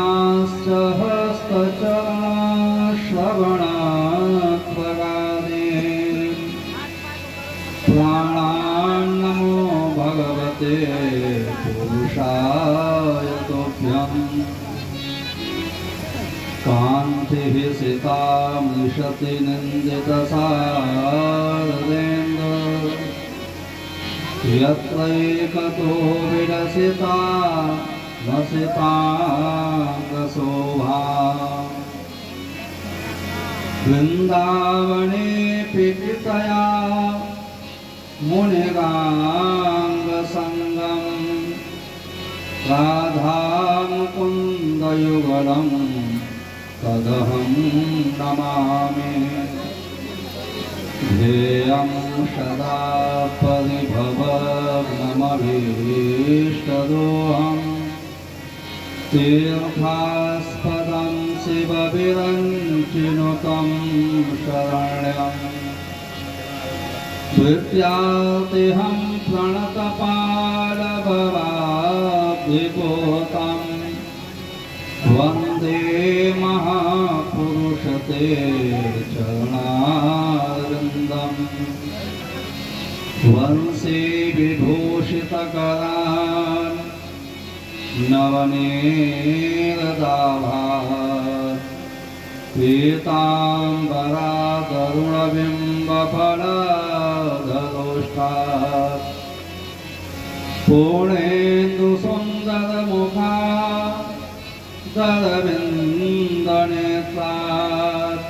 पादाश्च हस्तचरणश्रवणात्वगादि प्राणान्नमो भगवते पुरुषाय तुभ्यम् कान्तिः सितामिषति निन्दितसारदेन्द्र यत्रैकतो विरसिता वसिताङ्गशोभा वृन्दावनेऽपि कृतया मुनिगाङ्गसङ्गम् राधामुकुन्दयुगलम् तदहं नमामि ध्येयं सदा परिभवग्नमभीष्टदोहम् तीर्थास्पदं शिवविरञ्चिनुतं शरण्यम् विद्यातिहं प्रणतपालभवाब्धिपोतम् वन्दे महापुरुषते चरणारविन्दम् वंशे विभूषितकरान् नवनीरदाभात् पीताम्बरातरुणबिम्बफलधरोष्ठात् पूर्णेन्दुसुन्दरमुखा दरविन्दनेत्रात्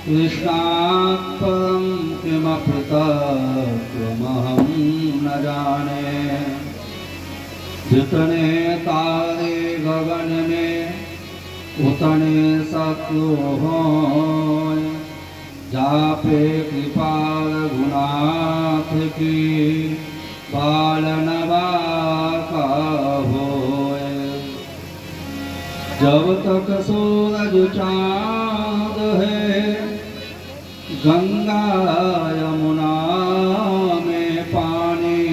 कृष्णात् परं किमपि तत्त्वमहं न जाने जितने तारे गगन में उतने शत्रु हों जापे कृपाल गुनाथ की पालनवा का होए जब तक सूरज चाँद है गंगा यमुना में पानी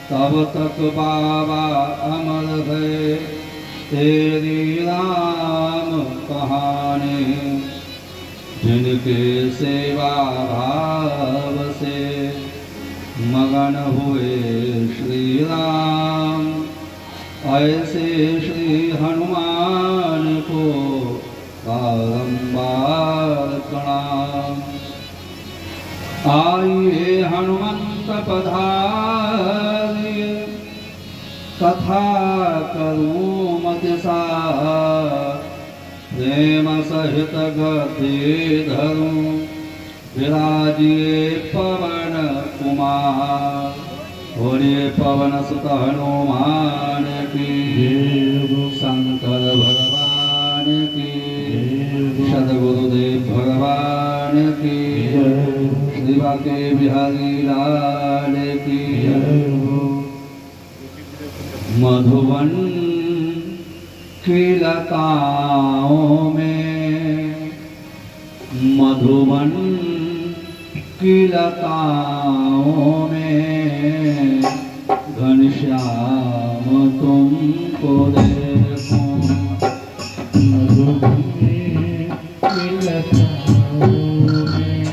तब तक बाबा अमर है तेरी राम कहानी जिनके सेवा भाव से मगन हुए श्री राम ऐसे श्री हनुमान को बारंबार प्रणाम। आइए हनुमंत पधारिए कथा करूं मतिसार प्रेम सहित गति धरूं विराजिए पवन कुमार होरे पवन सुत हनुमान की शंकर भगवान की सदगुरुदेव भगवान की शिवा के बिहारी लाल की मधुवन की लताओं में मधुवन की लताओं में घनश्याम तुमको देखूं मधुवन की लताओं में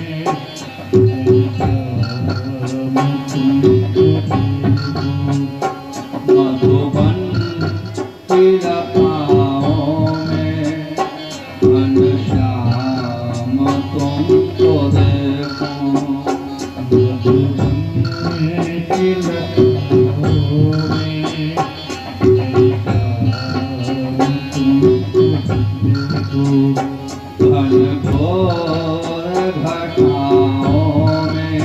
घनश्याम तुमको देखूं मधुवन की लताओं में घनश्याम तुमको देखूं मधुवन की लताओं में घनश्याम तुमको देखूं घनघोर घटाओं में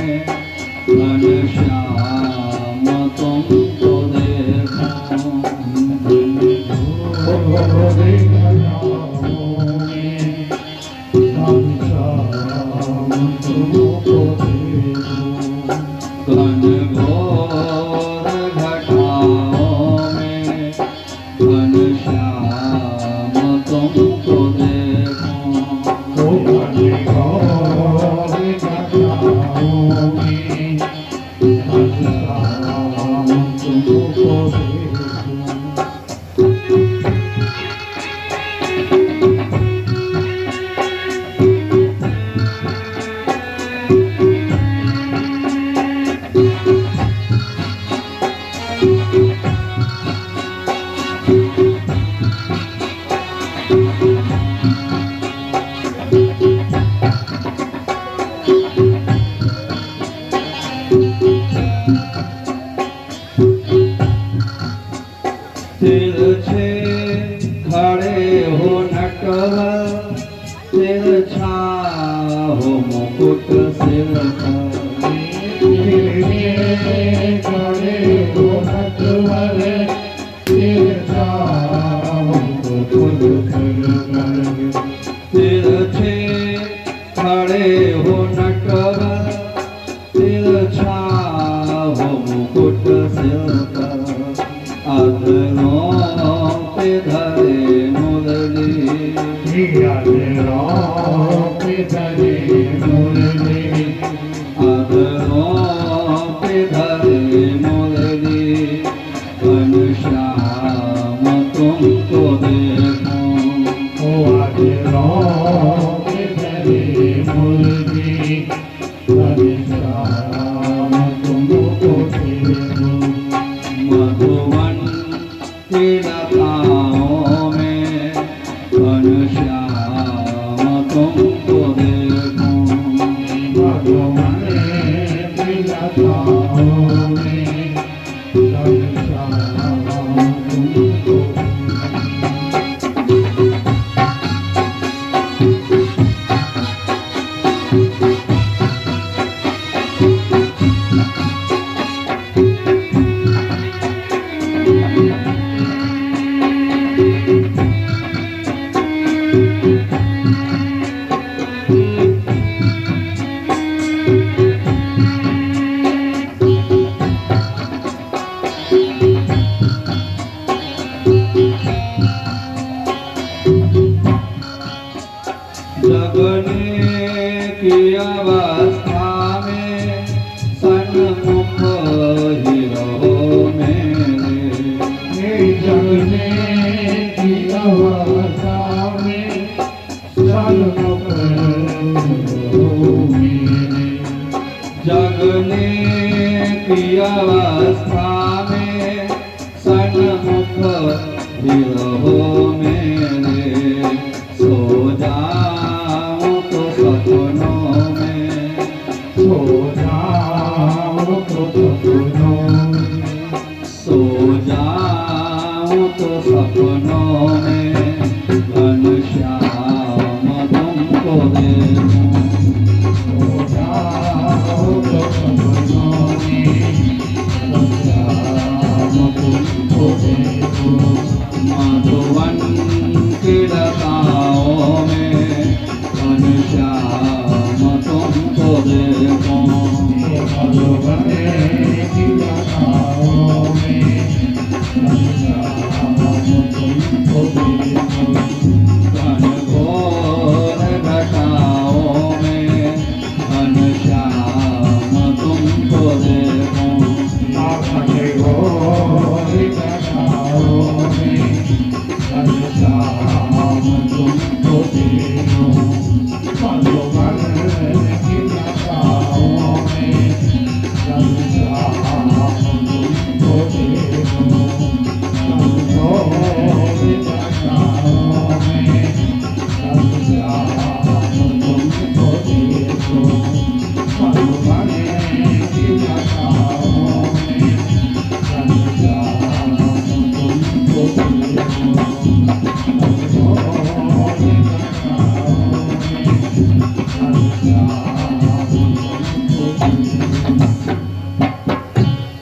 घनश्याम तुमको देखूं घनघोर घटाओं में घनश्याम तुमको देखूं घनघोर घटाओं में घनश्याम तुमको देखूं घनघोर घटाओं में घनश्याम तुमको देखूं पे धरे मुरली अधरों पे धरे मुरली अधरों पे धरे मुरली घनश्याम तुमको देखूं अधरों पे धरे मुरली घनश्याम तुमको देखूं मधुवन की लताओं में घनश्याम तुमको देखूं भगवान की लताओं में घनश्याम तुमको जगने की अवस्था में सन्मुख ही रहो मेरे जगने की अवस्था में सन्मुख हो मेरे जगने की अवस्था में सन्मुख ही रहो मेरे सो जाऊं तो सपनों में सो जाओ तो सपनों में सो जाऊं तो सपनों में घनश्याम तुमको देखूं सो जाओ तो सपनों में घनश्याम तुमको देखूं मधुवन की लताओं में घनश्याम तुमको देखूं भगवान की लताओं में घनश्याम तुमको देखूं घनघोर घटाओं में घनश्याम तुमको देखूं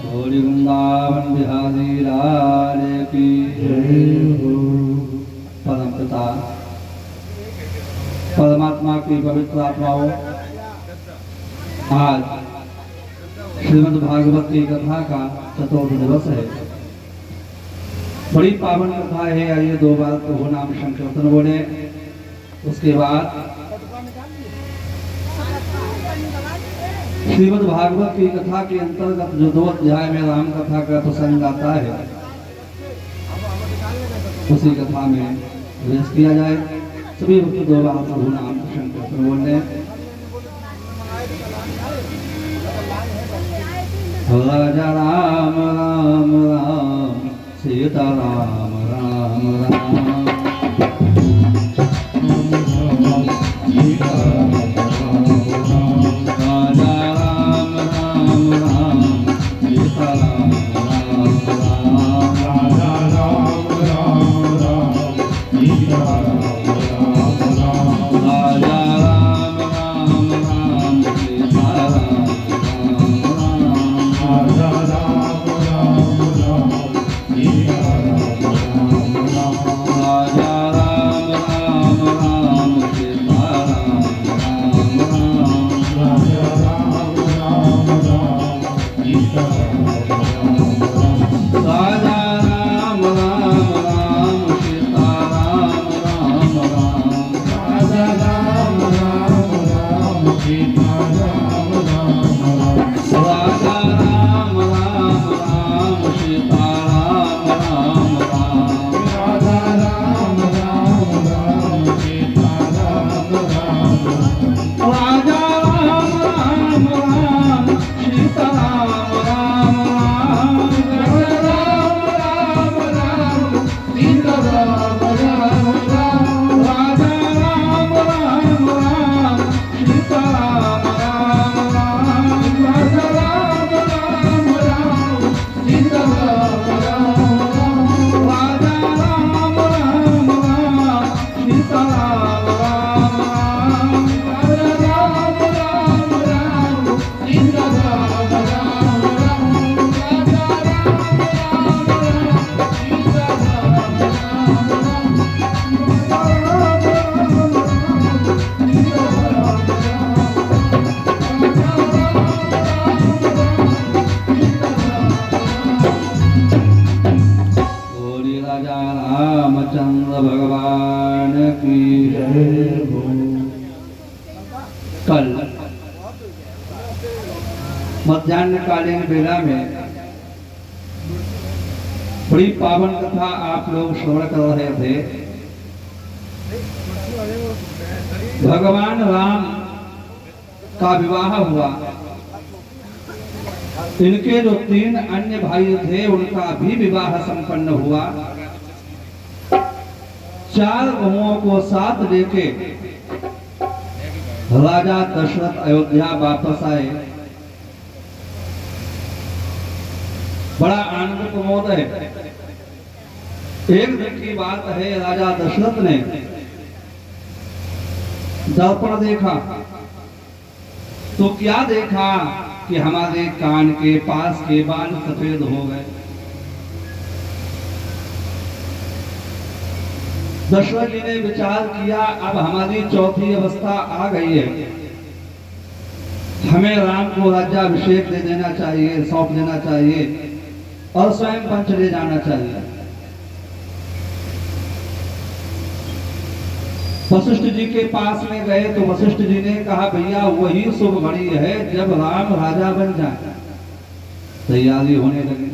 गौरी वृंदावन बिहारी लाल की परम पिता परमात्मा की पवित्र आत्माओं, आज श्रीमद् भागवत की कथा का चतुर्थ दिवस है। बड़ी पावन कथा है। आइए दो बार प्रभु नाम संकीर्तन बोले, उसके बाद श्रीमद् भागवत की कथा के अंतर्गत जो 2 अध्याय में राम कथा का प्रसंग आता है, उसी कथा में प्रवेश किया जाए। सभी भक्त 2 बार प्रभु नाम संकीर्तन बोले। राजा राम राम राम सीता राम राम राम रामचंद्र भगवान की जय हो। कल मध्याह्नकालीन बेला में बड़ी पावन कथा आप लोग श्रवण कर रहे थे। भगवान राम का विवाह हुआ। इनके जो 3 अन्य भाई थे उनका भी विवाह संपन्न हुआ। 4 बहुओं को साथ लेके राजा दशरथ अयोध्या वापस आए। बड़ा आनंद प्रमोद है। एक दिन की बात है, राजा दशरथ ने दर्पण देखा तो क्या देखा कि हमारे कान के पास के बाल सफेद हो गए। दशरथ जी ने विचार किया, अब हमारी चौथी अवस्था आ गई है, हमें राम को राज्याभिषेक दे देना चाहिए, सौंप देना चाहिए और स्वयं वन चले जाना चाहिए। वशिष्ठ जी के पास में गए तो वशिष्ठ जी ने कहा, भैया वही शुभ घड़ी है जब राम राजा बन जाए। तैयारी होने लगी,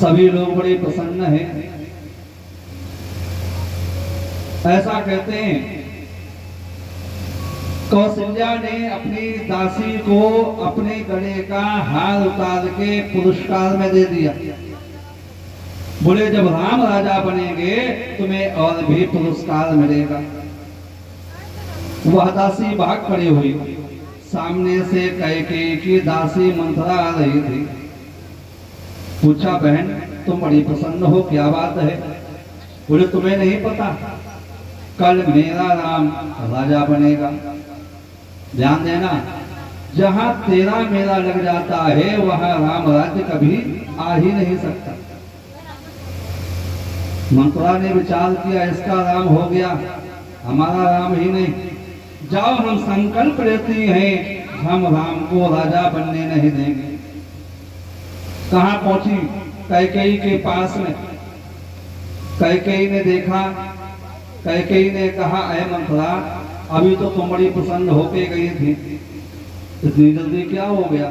सभी लोग बड़े प्रसन्न हैं। ऐसा कहते हैं, कौशल्या ने अपनी दासी को अपने गले का हार उतार के पुरस्कार में दे दिया। बोले जब राम राजा बनेंगे तुम्हें और भी पुरस्कार मिलेगा। वह दासी भाग खड़ी हुई। सामने से कैकेयी की दासी मंथरा आ रही थी। पूछा, बहन तुम बड़ी प्रसन्न हो, क्या बात है? बोले तुम्हें नहीं पता, कल मेरा राम राजा बनेगा। ध्यान देना, जहां तेरा मेरा लग जाता है वहां राम राज्य कभी आ ही नहीं सकता। मंत्रा ने विचार किया, इसका राम हो गया, हमारा राम ही नहीं। जाओ हम संकल्प लेते हैं, हम राम को राजा बनने नहीं देंगे। कहां पहुंची? कैकेयी के पास में। कैकेयी ने देखा, कैकेयी ने कहा, अय मंत्रा, अभी तो तुम बड़ी प्रसन्न होके गई थी, इतनी जल्दी क्या हो गया?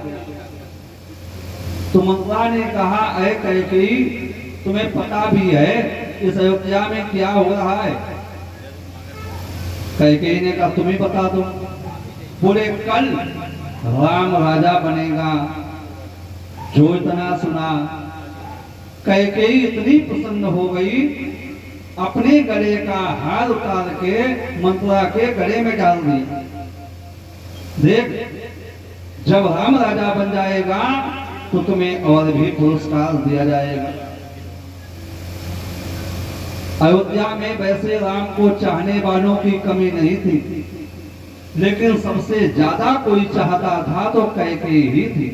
तो मंत्रा ने कहा, अय कैकेयी, तुम्हें पता भी है इस अयोध्या में क्या हो रहा है? कैकेयी ने कहा, तुम्हें बता दो। बोले कल राम राजा बनेगा। जो इतना सुना, कैकेयी इतनी प्रसन्न हो गई, अपने गले का हार उतार के मंत्रा के गले में डाल दिया। देख, जब राम राजा बन जाएगा तो तुम्हें और भी पुरस्कार दिया जाएगा। अयोध्या में वैसे राम को चाहने वालों की कमी नहीं थी, लेकिन सबसे ज्यादा कोई चाहता था तो कैकेयी ही थी।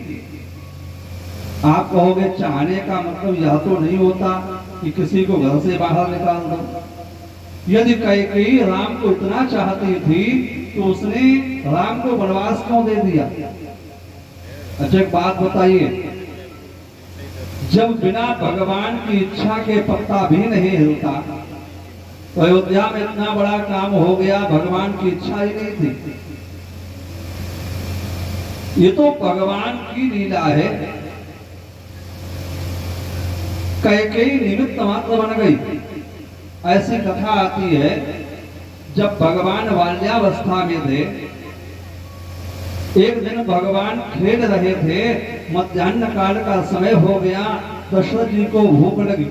आप कहोगे चाहने का मतलब यह तो नहीं होता कि किसी को घर से बाहर निकाल दो। यदि कैकेयी राम को इतना चाहती थी तो उसने राम को वनवास क्यों दे दिया? अच्छा एक बात बताइए, जब बिना भगवान की इच्छा के पत्ता भी नहीं हिलता तो अयोध्या में इतना बड़ा काम हो गया, भगवान की इच्छा ही नहीं थी। ये तो भगवान की लीला है। कैकेयी निमित्त मात्र बन गई। ऐसी कथा आती है, जब भगवान बाल्यावस्था में थे, एक दिन भगवान खेल रहे थे, मध्याह्न काल का समय हो गया, दशरथ जी को भूख लगी।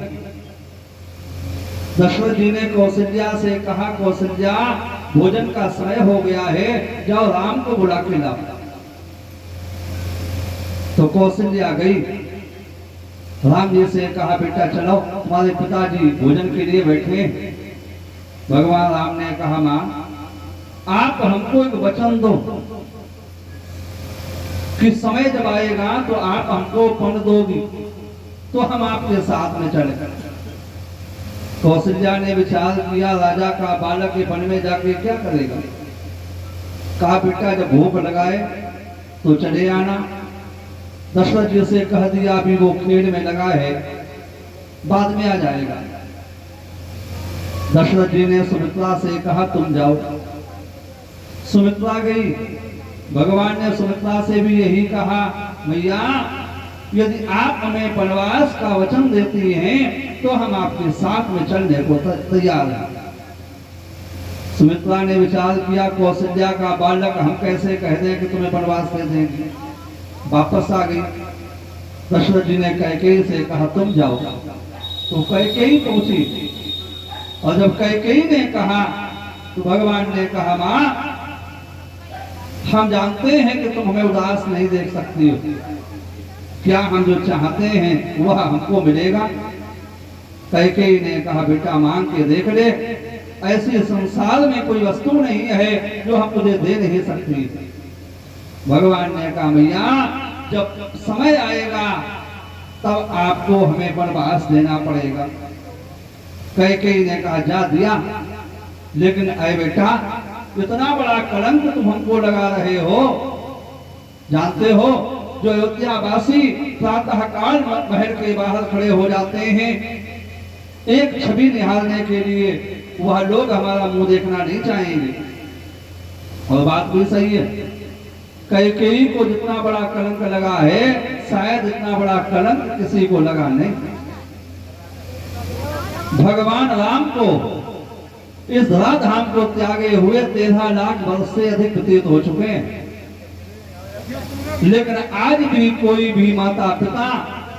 दशरथ जी ने कौशल्या से कहा, कौशल्या भोजन का समय हो गया है, जाओ राम को बुला के लाओ। तो कौशल्या गई, राम जी से कहा, बेटा चलो, हमारे पिताजी भोजन के लिए बैठे। भगवान राम ने कहा, मां आप हमको एक वचन दो कि समय जब आएगा तो आप हमको पन दोगी तो हम आपके साथ में चले। कौशल्या ने विचार किया, राजा का बालक ये वन में जाके क्या करेगा? कहा, बेटा जब भूख लगाए तो चले आना। दशरथ जी से कह दिया, अभी वो खेल में लगा है, बाद में आ जाएगा। दशरथ जी ने सुमित्रा से कहा तुम जाओ। सुमित्रा गई। भगवान ने सुमित्रा से भी यही कहा, मैया यदि आप हमें वनवास का वचन देती हैं तो हम आपके साथ में चलने को तैयार हैं। सुमित्रा ने विचार किया, कौशल्या का बालक हम कैसे कह दें कि तुम्हें वनवास दे देंगे। वापस आ गई। दशरथ जी ने कैकेयी से कहा तुम जाओ। तो कैकेयी पहुंची और जब कैकेयी ने कहा तो भगवान ने कहा, मां हम जानते हैं कि तुम हमें उदास नहीं देख सकती हो, क्या हम जो चाहते हैं वह हमको मिलेगा। कैकेयी ने कहा, बेटा मांग के देख ले, ऐसी संसार में कोई वस्तु नहीं है जो हम तुझे दे नहीं सकती। भगवान ने कहा, मैया जब समय आएगा तब आपको हमें वनवास देना पड़ेगा। कैकेयी ने कहा, जा दिया, लेकिन ऐ बेटा इतना बड़ा कलंक तुम हमको लगा रहे हो। जानते हो जो अयोध्यावासी प्रातः काल महल के बाहर खड़े हो जाते हैं एक छवि निहारने के लिए, वह लोग हमारा मुंह देखना नहीं चाहेंगे। और बात भी सही है। कैकेयी को जितना बड़ा कलंक लगा है शायद इतना बड़ा कलंक किसी को लगा नहीं। भगवान राम को इस धराधाम को त्यागे हुए 13 लाख वर्ष से अधिक व्यतीत हो चुके हैं, लेकिन आज भी कोई भी माता पिता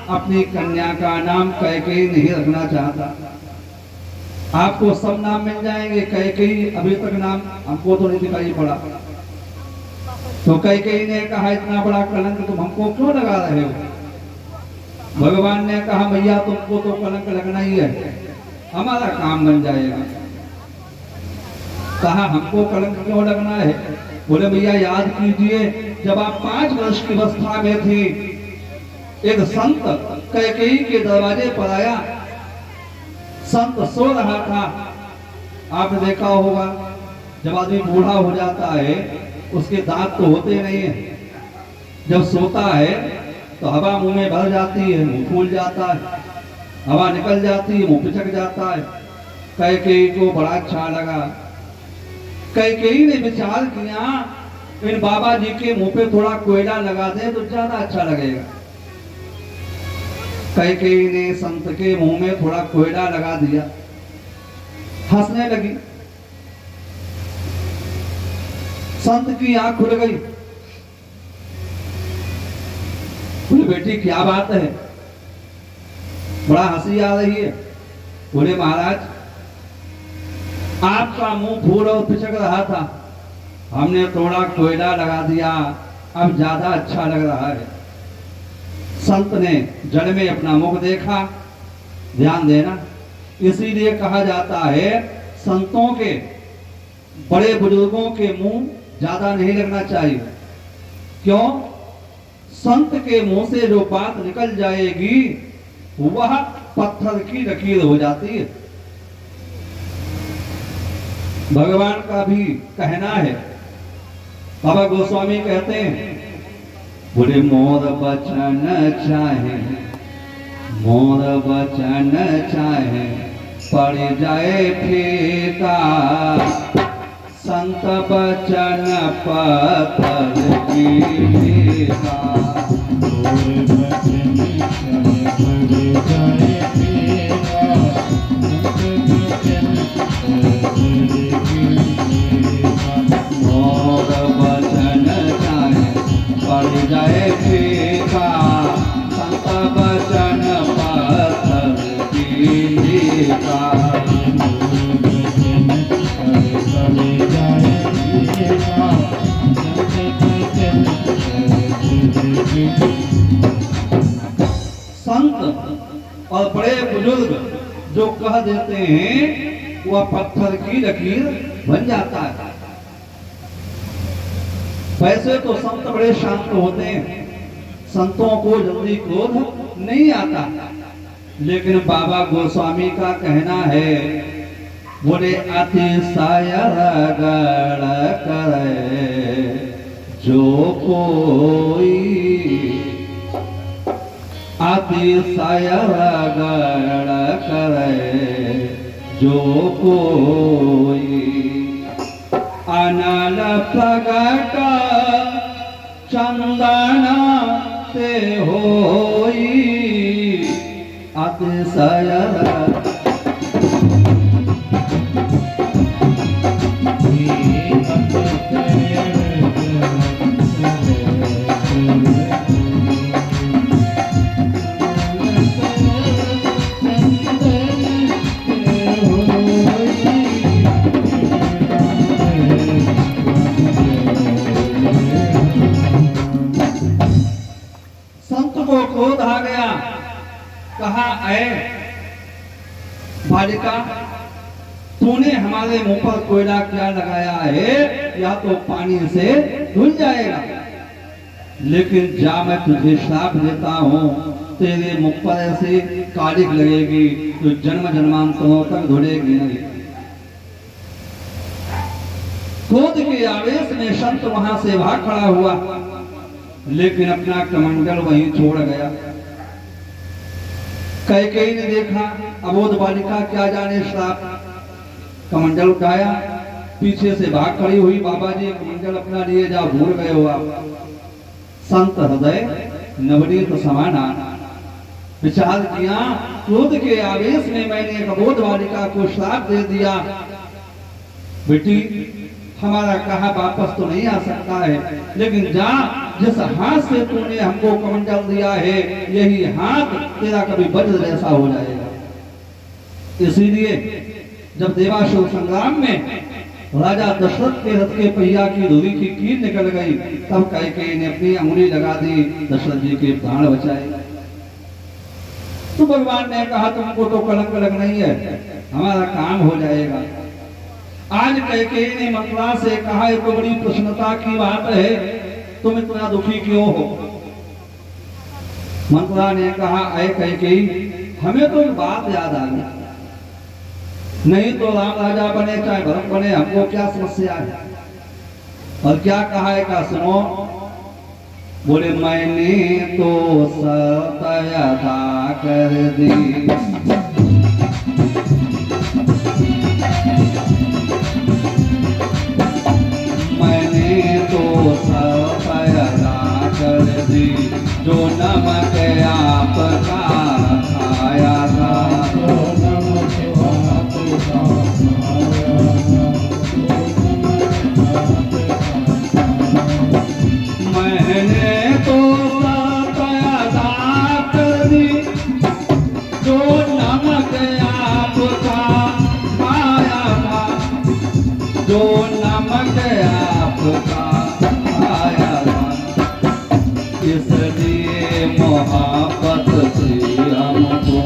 अपनी कन्या का नाम कैकेयी नहीं रखना चाहता। आपको सब नाम मिल जाएंगे, कैकेयी अभी तक नाम हमको तो नहीं दिखाई पड़ा। तो कैकेयी ने कहा, इतना बड़ा कलंक तुम हमको क्यों लगा रहे हो। भगवान ने कहा, मैया तुमको तो कलंक लगना ही है, हमारा काम बन जाएगा। कहा, हमको कलंक क्यों लगना है। बोले, भैया याद कीजिए जब आप 5 वर्ष की अवस्था में थी, एक संत कैकेयी के दरवाजे पर आया। संत सो रहा था। आपने देखा होगा जब आदमी बूढ़ा हो जाता है उसके दांत तो होते नहीं है, जब सोता है तो हवा मुंह में भर जाती है, मुंह फूल जाता है, हवा निकल जाती है, मुंह पिचक जाता है। कैकेयी को बड़ा अच्छा लगा। कैकेयी ने विचार किया, इन बाबा जी के मुंह पे थोड़ा कोयला लगा दे तो ज्यादा अच्छा लगेगा। कैकेयी ने संत के मुंह में थोड़ा कोयला लगा दिया, हंसने लगी। संत की आंख खुल गई। बोले, बेटी क्या बात है, बड़ा हंसी आ रही है। बोले, महाराज आपका मुंह फूल और पिचक रहा था, हमने थोड़ा कोयला लगा दिया, अब ज्यादा अच्छा लग रहा है। संत ने जल में अपना मुख देखा। ध्यान देना, इसीलिए कहा जाता है संतों के, बड़े बुजुर्गों के मुंह ज्यादा नहीं लगना चाहिए। क्यों? संत के मुंह से जो बात निकल जाएगी वह पत्थर की लकीर हो जाती है। भगवान का भी कहना है, बाबा गोस्वामी कहते हैं, बोले, मोर बचन चाहे, मोर बचन चाहे पड़ जाए फीका, संत बचन पत्थर की फीका। मोर बचन चाहे पड़ जाए फीका, संत बचन पत्थर की फीका। संत और बड़े बुजुर्ग जो कह देते हैं वह पत्थर की लकीर बन जाता है। वैसे तो संत बड़े शांत होते हैं, संतों को जल्दी क्रोध नहीं आता, लेकिन बाबा गोस्वामी का कहना है, बोले, अतिशय रगड़ करे जो कोई, अतिशय रगड़ करे जो कोई अनल प्रगट चंदन ते होई अतिशय संत को क्रोध आ गया। कहा, ऐ बालिका, तूने हमारे मुंह पर कोयला क्या लगाया है? या तो पानी से धुल जाएगा, लेकिन जा मैं तुझे श्राप देता हूँ, तेरे मुख पर ऐसे कालिक लगेगी जो जन्म जन्मांतरों तक धुलेगी नहीं। क्रोध के आवेश में संत वहां से भाग खड़ा हुआ, लेकिन अपना कमंडल वहीं छोड़ गया। कैकेयी ने देखा अबोध बालिका क्या जाने श्राप, कमंडल उठाया, पीछे से भाग खड़ी हुई। बाबा जी कमंडल अपना लिए जा, भूल गए हो आप। संत हृदय नवनीत समाना, विचार किया, क्रोध के आवेश में मैंने एक अबोध बालिका को श्राप दे दिया। बेटी, हमारा कहा वापस तो नहीं आ सकता है, लेकिन जा, जिस हाथ से तूने हमको कमंडल दिया है, यही हाथ तेरा कभी वज्र जैसा हो जाएगा। इसीलिए जब देवासुर संग्राम में राजा दशरथ के रथ के पहिया की धुरी की कील निकल गई, तब कैकेयी ने अपनी अंगुली लगा दी, दशरथ जी के प्राण बचाए। तो भगवान ने कहा, तुमको तो कलंक लग नहीं है, हमारा काम हो जाएगा। आज कैकेयी ने मंत्रा से कहा, ये तो बड़ी प्रसन्नता की बात है, तुम इतना दुखी क्यों हो? मंत्रा ने कहा, ऐ कैकेयी, हमें तो एक बात याद आ गई, नहीं तो राम राजा बने चाहे भरत बने, हमको क्या समस्या है? और क्या कहा है का सुनो। बोले, मैंने तो सतयता कर दी, मैंने तो सतयता कर दी, जो नमक आपका खाया था, मैंने तो सतयता कर दी, जो नमक आपका खाया था, जो नमक आपका खाया था। इसलिए मोहब्बत से हमको,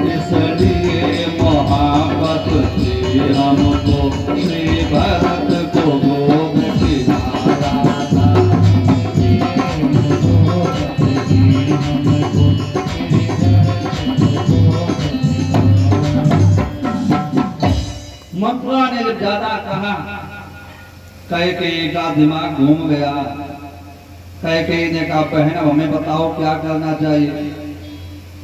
इसलिए मोहब्बत से हमको श्री भरत को भोग खिलाया था। मंत्रा ने जब ज्यादा कहा, कैकेयी का दिमाग घूम गया। कैकेयी ने कहा, बहन अब हमें बताओ क्या करना चाहिए?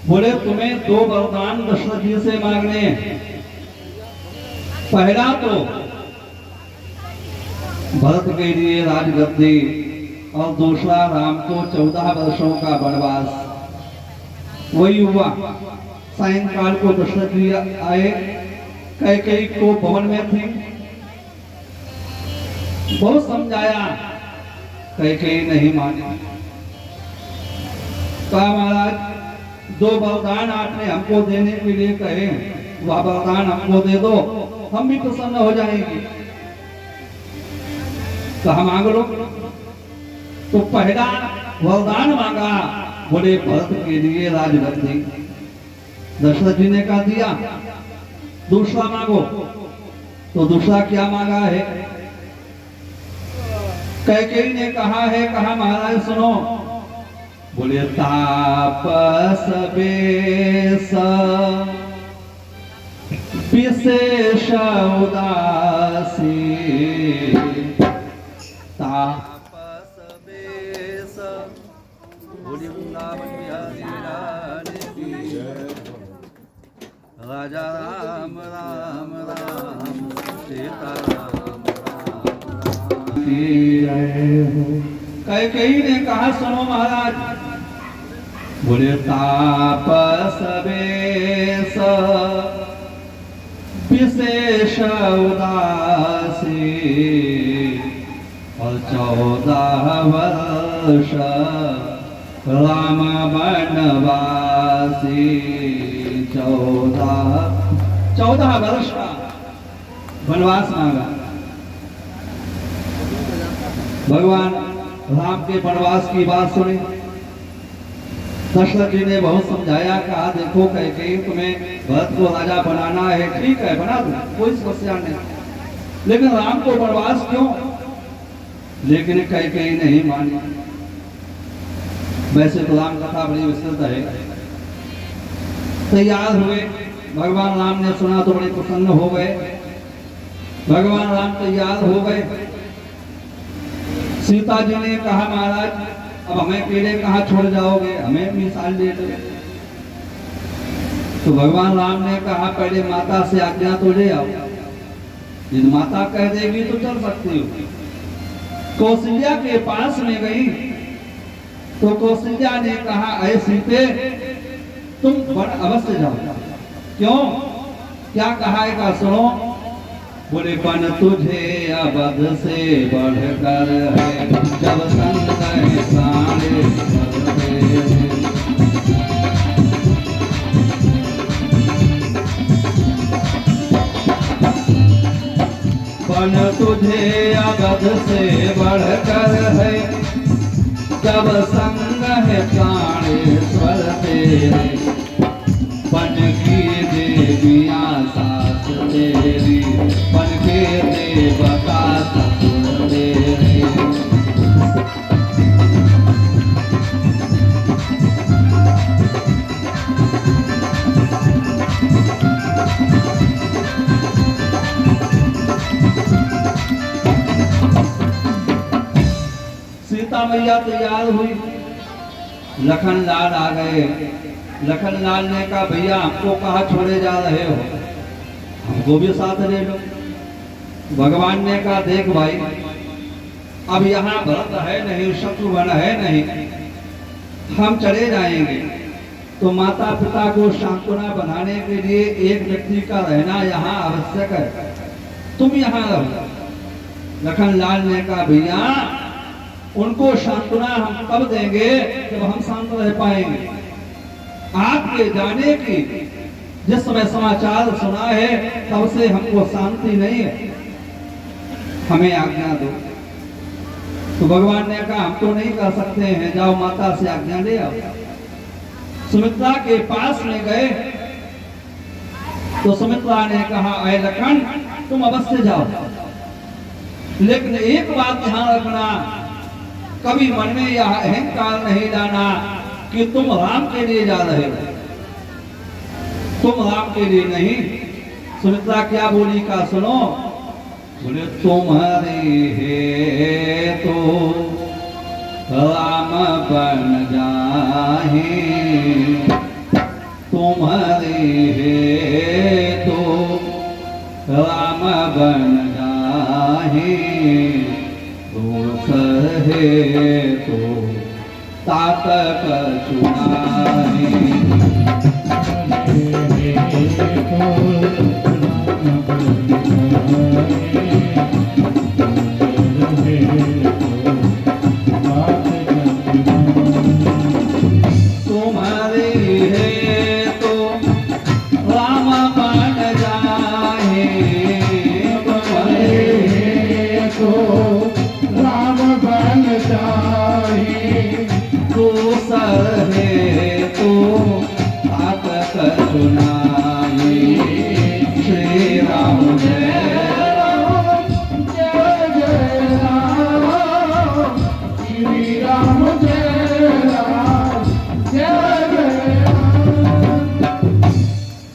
बोले, तुम्हें दो वरदान दशरथ जी से मांगने हैं। पहला तो भरत के लिए राजगद्दी, और दूसरा राम को 14 वर्षों का वनवास। वही हुआ, सायंकाल को दशरथ जी आए, कैकेयी को भवन में थी, बहुत समझाया, कैकेयी नहीं मानी। कहा, महाराज, दो वरदान आपने हमको देने के लिए कहे, वह वरदान हमको दे दो, हम भी प्रसन्न हो जाएंगे। कहा, मांग लो। तो पहला वरदान मांगा, बोले भरत के लिए राजगद्दी। दशरथ जी ने कहा, दिया। दूसरा मांगो। तो दूसरा क्या मांगा है? कैकेयी ने कहा है, कहा महाराज सुनो। बोले, तापस बेस विशेष उदासी, तापस बेस। बोलिए वृंदावन बिहारी लाल की राजा राम राम राम सीता राम राम की जय हो। कैकेयी ने कहा सुनो महाराज, बोले तापस वेश विशेष उदासी और 14 वर्ष राम वनवासी। 14 वर्ष का वनवास मांगा। भगवान राम के वनवास की बात सुनी। दशरथ जी ने बहुत समझाया, कहा देखो कैकेयी तुम्हें भरत को राजा बनाना है, ठीक है बना दो, कोई समस्या नहीं, लेकिन राम को वनवास क्यों? लेकिन कैकेयी नहीं मानी। वैसे तो राम कथा बड़ी विस्तृत है। तैयार हुए, भगवान राम ने सुना तो बड़े प्रसन्न हो गए। भगवान राम तैयार हो गए। सीता जी ने कहा महाराज अब हमें अकेले कहाँ छोड़ जाओगे, हमें मिसाल दे दो। तो भगवान राम ने कहा पहले माता से आज्ञा तो ले आओ, यदि माता कह देगी तो चल सकती हो। कौशल्या के पास में गई तो कौशल्या ने कहा अरे सीते तुम वन अवश्य जाओ। क्यों, क्या कहा है सुनो। बोले बन तुझे अवध से बढ़कर है, जब संग है सारे बन तुझे अवध से बढ़कर है, जब संग है प्राणेश्वर तेरे। बन की देविया सास तेरी, बन के देवता ससुर तेरे। सीता मैया तैयार हुई, लखन लाल आ गए। लखन लाल ने कहा भैया हमको कहाँ छोड़े जा रहे हो, हमको भी साथ ले लो। भगवान ने कहा देख भाई अब यहाँ भरत है नहीं, शत्रुघ्न है नहीं, हम चले जाएंगे तो माता पिता को सांत्वना बनाने के लिए एक व्यक्ति का रहना यहाँ आवश्यक है, तुम यहाँ रहो। लखन लाल ने कहा भैया उनको सांत्वना हम कब देंगे जब हम शांत रह पाएंगे। आपके जाने की जिस समय समाचार सुना है तब से हमको शांति नहीं है, हमें आज्ञा दो। तो भगवान ने कहा हम तो नहीं कर सकते हैं, जाओ माता से आज्ञा ले आओ। सुमित्रा के पास में गए तो सुमित्रा ने कहा अय लखन तुम अवश्य जाओ, लेकिन एक बात ध्यान रखना, कभी मन में यह अहंकार नहीं लाना कि तुम राम के लिए जा रहे हो, तुम राम के लिए नहीं। सुमित्रा क्या बोली का सुनो। बोले तुम्हारे है तो राम बन जाहे, तुम्हारे है तो राम बन जाहे, दोसर है तो तात कछुनाहे। तुम्हारे है तो राम बन जाए, तुम्हारे है तो राम बन जाए, दोसर है तो तात कछुनाहे। श्री राम जय राम जय जय राम, श्री राम जय राम जय जय राम।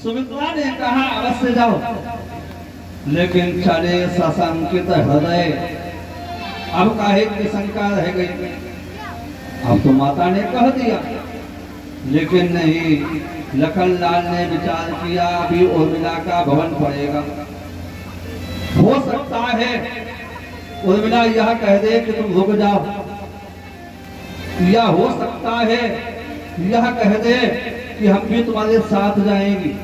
सुमित्रा ने कहा अवश्य जाओ, लेकिन चले सशंकित हृदय, अब काहे की शंका रह गई। अब तो माता ने कह दिया, लेकिन नहीं लखनलाल ने विचार किया अभी उर्मिला का भवन पड़ेगा, हो सकता है उर्मिला यह कह दे कि तुम रुक जाओ, या हो सकता है यह कह दे कि हम भी तुम्हारे साथ जाएंगे।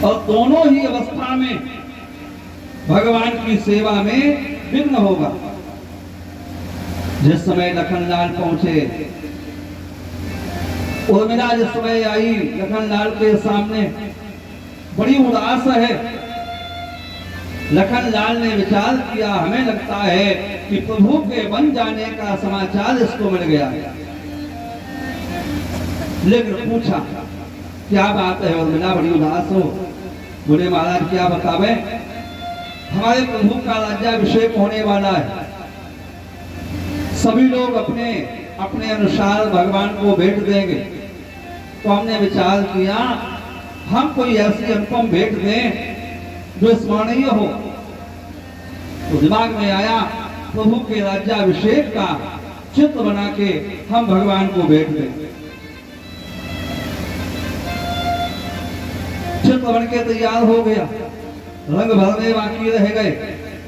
और दोनों ही अवस्था में भगवान की सेवा में विघ्न होगा। जिस समय लखनलाल पहुंचे, उर्मिला जिस समय आई लखनलाल के सामने बड़ी उदास है। लखनलाल ने विचार किया हमें लगता है कि प्रभु के बन जाने का समाचार इसको मिल गया। लेकिन पूछा क्या बात है उर्मिला, बड़ी उदास हो? बोले महाराज क्या बतावे, हमारे प्रभु का राज्याभिषेक होने वाला है, सभी लोग अपने अपने अनुसार भगवान को भेंट देंगे, तो हमने विचार किया हम कोई ऐसी अनुपम भेंट दें जो स्मरणीय हो। तो दिमाग में आया प्रभु के राज्याभिषेक का चित्र बना के हम भगवान को भेंट दें। चित्र बन के तैयार हो गया, रंग भरने बाकी रह गए,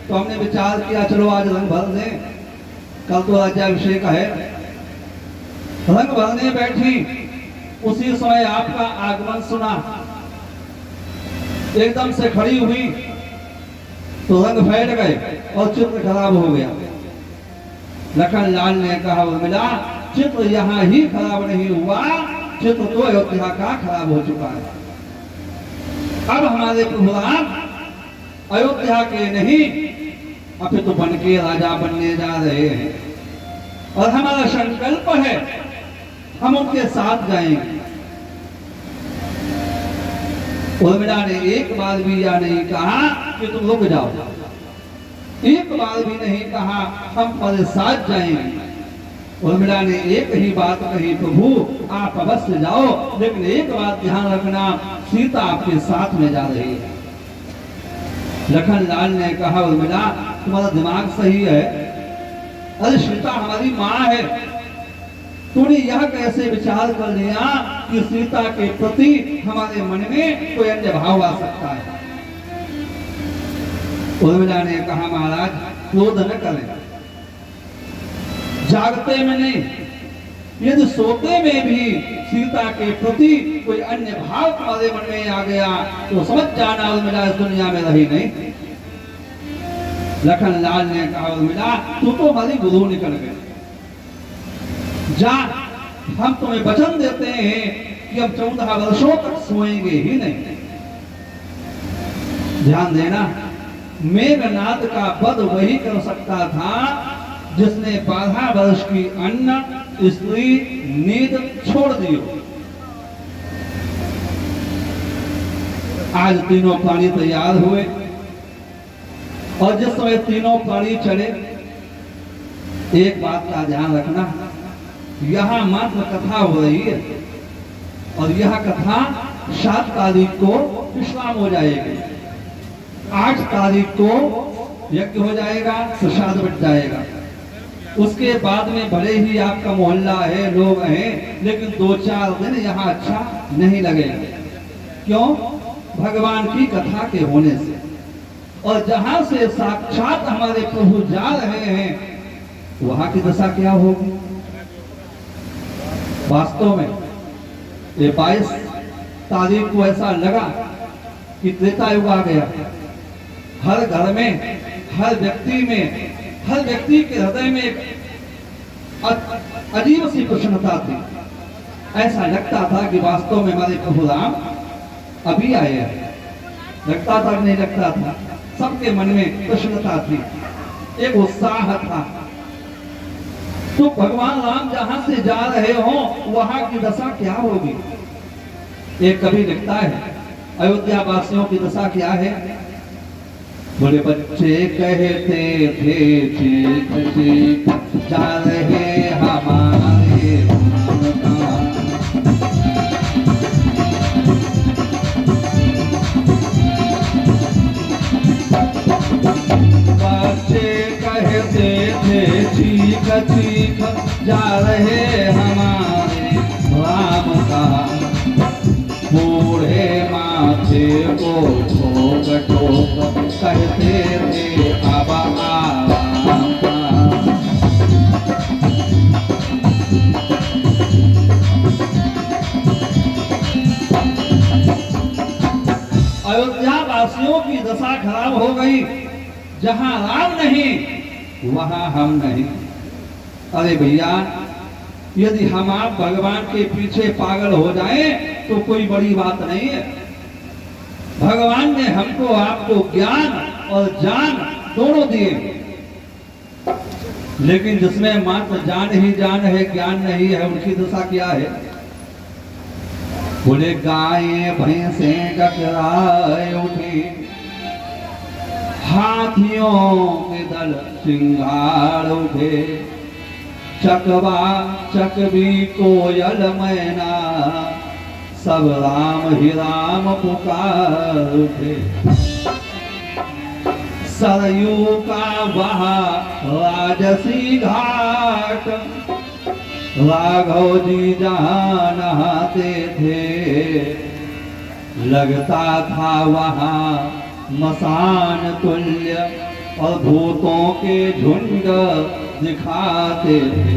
तो हमने विचार किया चलो आज रंग भर दें, कल तो राज्याभिषेक है। रंग भरने बैठी, उसी समय आपका आगमन सुना, एकदम से खड़ी हुई तो रंग फैल गए और चित्र खराब हो गया। लखनलाल ने कहा उर्मिला चित्र यहाँ ही खराब नहीं हुआ, चित्र तो अयोध्या का खराब हो चुका है। अब हमारे प्रभु राम अयोध्या के नहीं अभी तो बन के राजा बनने जा रहे हैं, और हमारा संकल्प है हम उनके साथ जाएंगे। उर्मिला ने एक बार भी या नहीं कहा कि तुम रुक जाओ, एक बार भी नहीं कहा हम तुम्हारे साथ जाएंगे। उर्मिला ने एक ही बात कही प्रभु आप अवश्य जाओ, लेकिन एक बात ध्यान रखना सीता आपके साथ में जा रही है। लखनलाल ने कहा उर्मिला तुम्हारा दिमाग सही है, अरे सीता हमारी माँ है, तूने यह कैसे विचार कर लिया कि सीता के प्रति हमारे मन में कोई अन्य भाव आ सकता है। उर्मिला ने कहा महाराज क्रोध न करें, जागते में नहीं, यदि सोते में भी सीता के प्रति कोई अन्य भाव तुम्हारे मन में आ गया तो समझ जाना उर्मिला इस दुनिया में रही नहीं। लखनलाल ने कहा उर्मिला तू तो हमारी गुरु निकल गई, जा हम तुम्हें वचन देते हैं कि अब 14 वर्षों तक सोएंगे ही नहीं। ध्यान देना, मेघनाद का वध वही कर सकता था जिसने 12 वर्ष की अन्न स्त्री नींद छोड़ दी। आज तीनों प्राणी तैयार हुए, और जिस समय तीनों प्राणी चले, एक बात का ध्यान रखना, यहाँ मात्र कथा हो रही है, और यह कथा 7 तारीख को विश्राम हो जाएगी, 8 तारीख को यज्ञ हो जाएगा, प्रसाद बट जाएगा। उसके बाद में भले ही आपका मोहल्ला है, लोग हैं, लेकिन 2-4 दिन यहाँ अच्छा नहीं लगेगा। क्यों? भगवान की कथा के होने से। और जहां से साक्षात हमारे प्रभु जा रहे हैं, वहां की दशा क्या होगी? वास्तव में ये 22 तारीख को ऐसा लगा कि त्रेता युग आ गया। हर घर में, हर व्यक्ति में, हर व्यक्ति के हृदय में एक अजीब सी प्रसन्नता थी। ऐसा लगता था कि वास्तव में हमारे प्रभु राम अभी आए हैं। लगता था कि नहीं लगता था? सबके मन में प्रसन्नता थी, एक उत्साह था। तो भगवान राम जहां से जा रहे हो वहां की दशा क्या होगी? एक कवि लिखता है अयोध्या वासियों की दशा क्या है। बोले बच्चे कहते थे चीख चीख जा रहे हमारे बच्चे कहते थे चीख चीख जा रहे हमारे राम का बूढ़े माथे को ठोक ठोक कहते थे अब आवा। अयोध्या वासियों की दशा खराब हो गई, जहां राम नहीं वहां हम नहीं। अरे भैया, यदि हम आप भगवान के पीछे पागल हो जाएं तो कोई बड़ी बात नहीं है। भगवान ने हमको आपको ज्ञान और जान दोनों दिए, लेकिन जिसमें मात्र जान ही जान है, ज्ञान नहीं है, उनकी दशा क्या है? बोले गाय भैंसे टकराए उठी, हाथियों के दल सिंगार उठे, चकवा चकवी कोयल मैना, सब राम ही राम पुकार उठे। सरयू का बहा राजसी घाट, राघव जी जहाँ नहाते थे, लगता था वहाँ मसान तुल्य, और भूतों के झुंड दिखाते थे।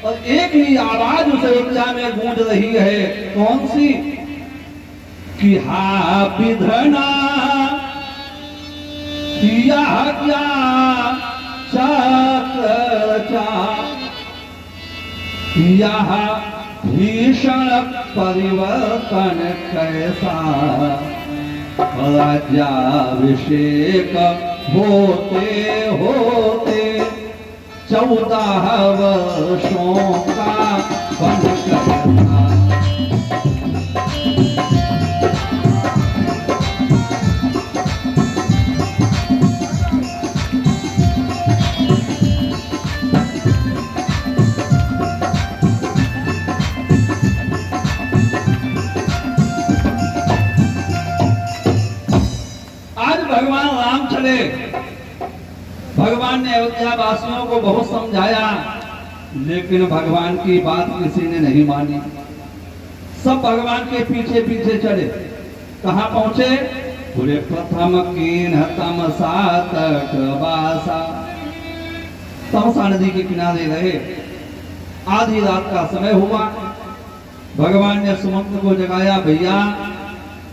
और एक ही आवाज उस अयोध्या में गूंज रही है, कौन सी? कि हा विधना यह क्या चर्चा, यह भीषण परिवर्तन कैसा, राज्याभिषेक होते होते 14 वर्षों का बन गया। भगवान राम चले, भगवान ने अयोध्या वासियों को बहुत समझाया, लेकिन भगवान की बात किसी ने नहीं मानी। सब भगवान के पीछे पीछे चले। कहाँ पहुंचे? बोले प्रथम कीन तमसा तट वासा, तमसा नदी के किनारे रहे। आधी रात का समय हुआ, भगवान ने सुमंत को जगाया, भैया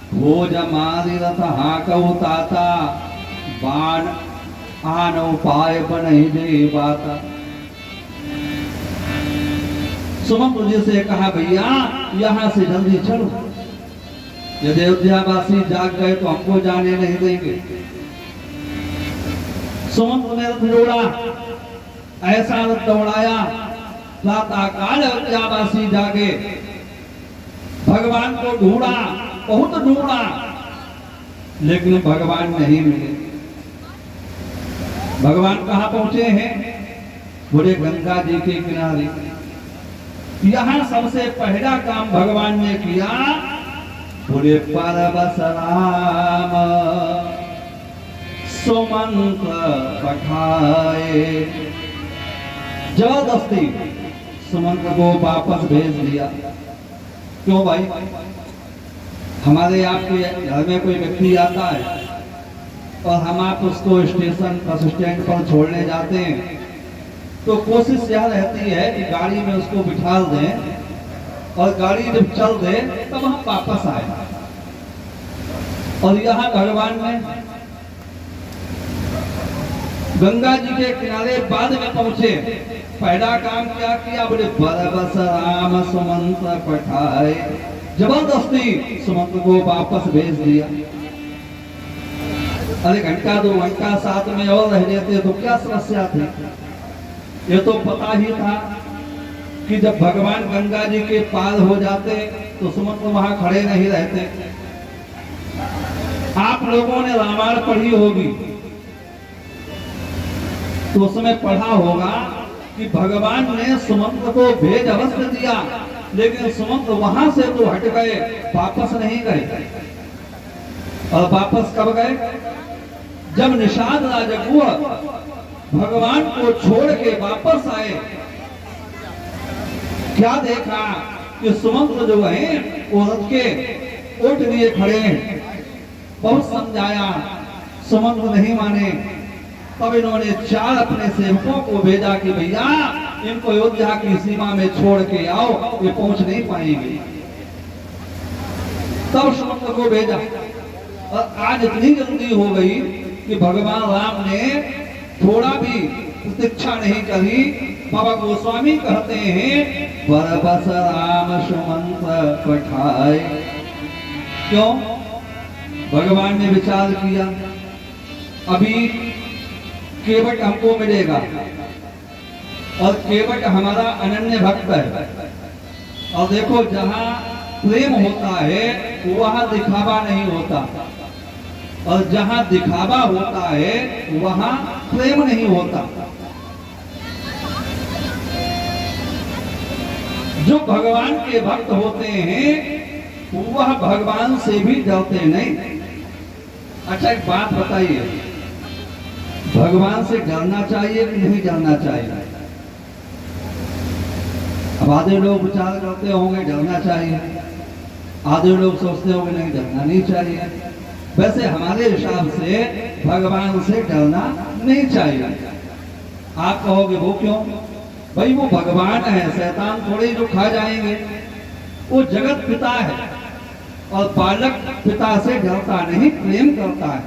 भोज मारी रथ हाकऊ ताता, बाण आन उपाय बनहि दे बाता। सुमंत जी से कहा, भैया यहाँ से जल्दी चलो, यदि अयोध्यावासी जाग गए तो हमको जाने नहीं देंगे। सुमंत ने रथ दौड़ा, ऐसा रथ दौड़ाया, प्रातः काल अयोध्यावासी जागे, भगवान को ढूंढा, बहुत ढूंढा, लेकिन भगवान नहीं मिले। भगवान कहाँ पहुंचे हैं? बोले गंगा जी के किनारे। यहाँ सबसे पहला काम भगवान ने किया, बोले परबस राम सुमंत्र पठाए। जबरदस्ती सुमंत्र को वापस भेज दिया। क्यों भाई? हमारे आपके घर में कोई व्यक्ति आता है और हम आप उसको स्टेशन बस स्टैंड पर छोड़ने जाते हैं, तो कोशिश यह रहती है कि गाड़ी में उसको बिठा दें, और गाड़ी जब चल दे तब हम वापस आए। और यहाँ भगवान ने गंगा जी के किनारे बाद में पहुंचे, पहला काम क्या किया? बोले बरबस राम सुमंत्र पठाए। जबरदस्ती सुमंत्र को वापस भेज दिया। अरे घंटा 2 घंटा साथ में और रह लेते तो क्या समस्या थी? ये तो पता ही था कि जब भगवान गंगा जी के पार हो जाते तो सुमंत्र वहां खड़े नहीं रहते। आप लोगों ने रामायण पढ़ी होगी तो उसमें पढ़ा होगा कि भगवान ने सुमंत्र को भेज अवश्य दिया, लेकिन सुमंत्र वहां से तो हट गए, वापस नहीं गए। और वापस कब गए? जब निषाद राजकुंवर भगवान को छोड़ के वापस आए, क्या देखा कि कि सुमंत्र जो है वो रथ के ओट लिए खड़े हैं। बहुत समझाया, सुमंत्र नहीं माने। तब इन्होंने 4 अपने सेवकों को भेजा कि भैया इनको अयोध्या की सीमा में छोड़ के आओ, ये पहुंच नहीं पाएंगे। तब सुमंत्र को भेजा। और आज इतनी जल्दी हो गई कि भगवान राम ने थोड़ा भी प्रतीक्षा नहीं करी। बाबा गोस्वामी कहते हैं बरबस राम सुमंत्र पठाए। क्यों? भगवान ने विचार किया अभी केवट हमको मिलेगा और केवट हमारा अनन्य भक्त है। और देखो जहां प्रेम होता है वहां दिखावा नहीं होता, और जहां दिखावा होता है वहां प्रेम नहीं होता। जो भगवान के भक्त होते हैं वह भगवान से भी डरते नहीं। अच्छा एक बात बताइए, भगवान से डरना चाहिए कि नहीं डरना चाहिए? अब आधे लोग विचार करते होंगे डरना चाहिए, आधे लोग सोचते होंगे नहीं डरना नहीं चाहिए। वैसे हमारे हिसाब से भगवान से डरना नहीं चाहिए। आप कहोगे वो क्यों? भाई वो भगवान है, शैतान थोड़े जो खा जाएंगे। वो जगत पिता है और बालक पिता से डरता नहीं, प्रेम करता है।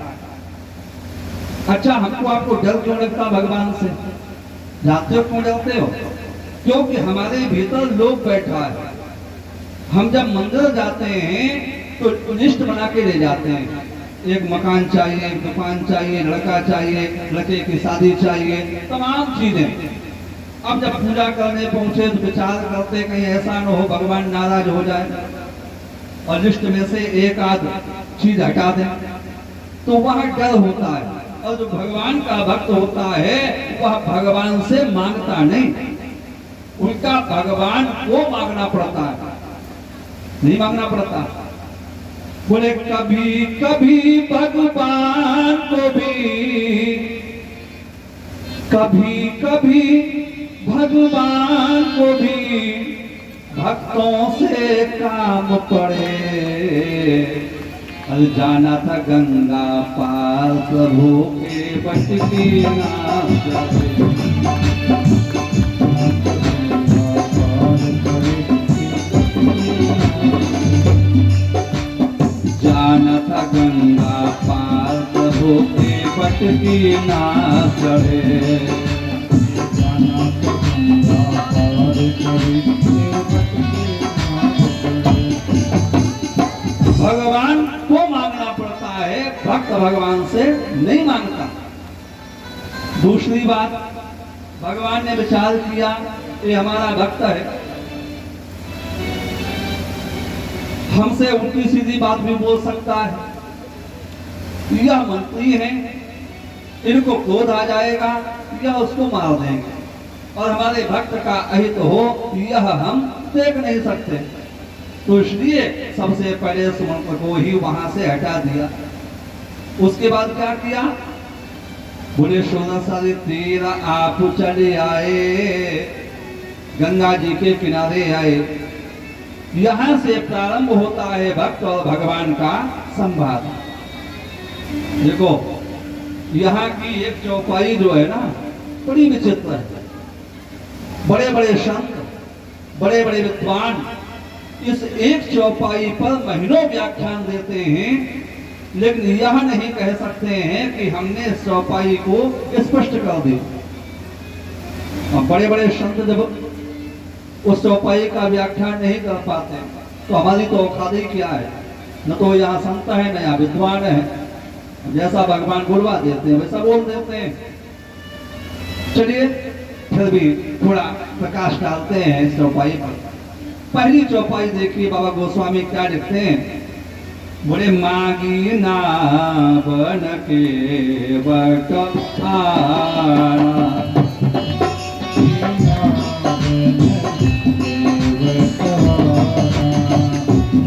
अच्छा हमको आपको डर क्यों लगता भगवान से? जानते हो क्यों डरते हो? क्योंकि हमारे भीतर लोग बैठा है। हम जब मंदिर जाते हैं तो लिस्ट बना के ले जाते हैं, एक मकान चाहिए, एक दुकान चाहिए, लड़का चाहिए, लड़के की शादी चाहिए, तमाम चीजें। अब जब पूजा करने पहुंचे तो विचार करते कहीं ऐसा न हो भगवान नाराज हो जाए और लिस्ट में से एक आध चीज हटा दें, तो वह डर होता है। और जो भगवान का भक्त होता है वह भगवान से मांगता नहीं, उल्टा भगवान को मांगना पड़ता है, नहीं मांगना पड़ता। बोले कभी कभी भगवान को भी, कभी कभी भगवान को भी भक्तों से काम पड़े। कल जाना था गंगा पार प्रभु के बट की नाम जाना था गंगा पार प्रभु के बट की नाम चढ़े। जाना था गंगा पार प्रभु के बट की नाम चढ़े। भगवान को मांगना पड़ता है, भक्त भगवान से नहीं मांगता। दूसरी बात, भगवान ने विचार किया ये हमारा भक्त है, हमसे उल्टी सीधी बात भी बोल सकता है। यह मंत्री है, इनको क्रोध आ जाएगा, यह उसको मार देंगे और हमारे भक्त का अहित हो यह हम देख नहीं सकते। तो इसलिए सबसे पहले सुमंत्र को ही वहां से हटा दिया। उसके बाद क्या किया? बोले 16 साल तीर आप चले आए, गंगा जी के किनारे आए। यहां से प्रारंभ होता है भक्त और भगवान का संवाद। देखो यहाँ की एक चौपाई जो है ना बड़ी विचित्र है। बड़े बड़े संत, बड़े बड़े विद्वान इस एक चौपाई पर महीनों व्याख्यान देते हैं, लेकिन यह नहीं कह सकते हैं कि हमने इस चौपाई को स्पष्ट कर दी। और बड़े बड़े संत जब उस चौपाई का व्याख्यान नहीं कर पाते तो हमारी तो औकात ही क्या है? न तो यहाँ संत है न यहाँ विद्वान है, जैसा भगवान बुलवा देते हैं वैसा बोल देते हैं। चलिए फिर भी थोड़ा प्रकाश डालते हैं इस चौपाई पर। पहली चौपाई देखिए बाबा गोस्वामी क्या लिखते हैं। बोले मांगी ना बन के बट आना,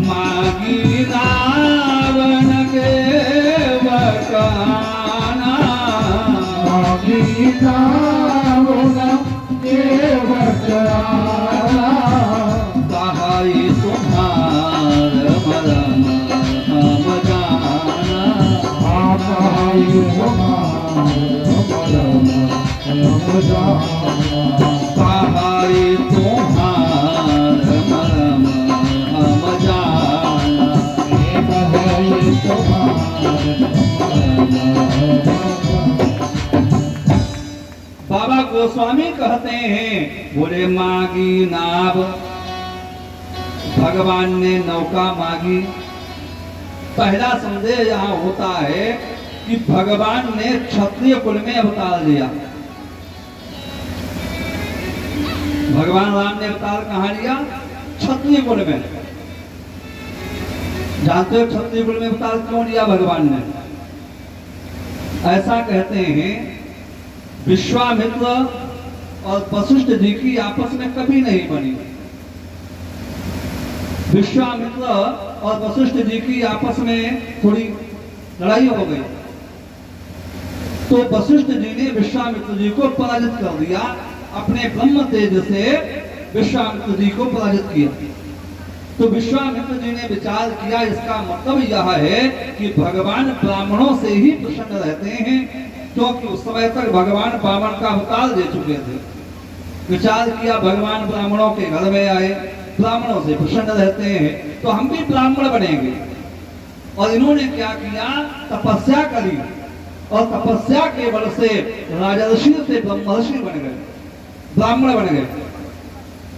मांगी ना बन के बट आना, मांगी ना बन के बट आना, कहाई तुम्हार मरम हम जाना कहाई तुम्हार मरम हम जाना कहाई तुम्हार मरम हम जाना। बाबा गोस्वामी कहते हैं, बोले मांगी नाव, भगवान ने नौका मांगी। पहला संदेह यहाँ होता है कि भगवान ने क्षत्रिय कुल में अवतार लिया। भगवान राम ने अवतार कहाँ लिया? क्षत्रिय कुल में। जानते हो क्षत्रिय कुल में अवतार क्यों लिया भगवान ने? ऐसा कहते हैं, विश्वामित्र और वशिष्ठ जी की आपस में कभी नहीं बनी। विश्वामित्र और वशिष्ठ जी की आपस में थोड़ी लड़ाई हो गई, तो वशिष्ठ जी ने विश्वामित्र जी को पराजित कर दिया। अपने ब्रह्म तेज से विश्वामित्र जी को पराजित किया। तो विश्वामित्र जी ने विचार किया, इसका मतलब यह है कि भगवान ब्राह्मणों से ही प्रसन्न रहते हैं, क्योंकि उस समय तक भगवान ब्राह्मण का अवतार दे चुके थे। विचार किया, भगवान ब्राह्मणों के घर में आए, ब्राह्मणों से प्रसन्न रहते हैं, तो हम भी ब्राह्मण बनेंगे। और इन्होंने क्या किया? तपस्या करी, और तपस्या के बल से राजर्षि से ब्रह्मर्षि बन गए, ब्राह्मण बन गए।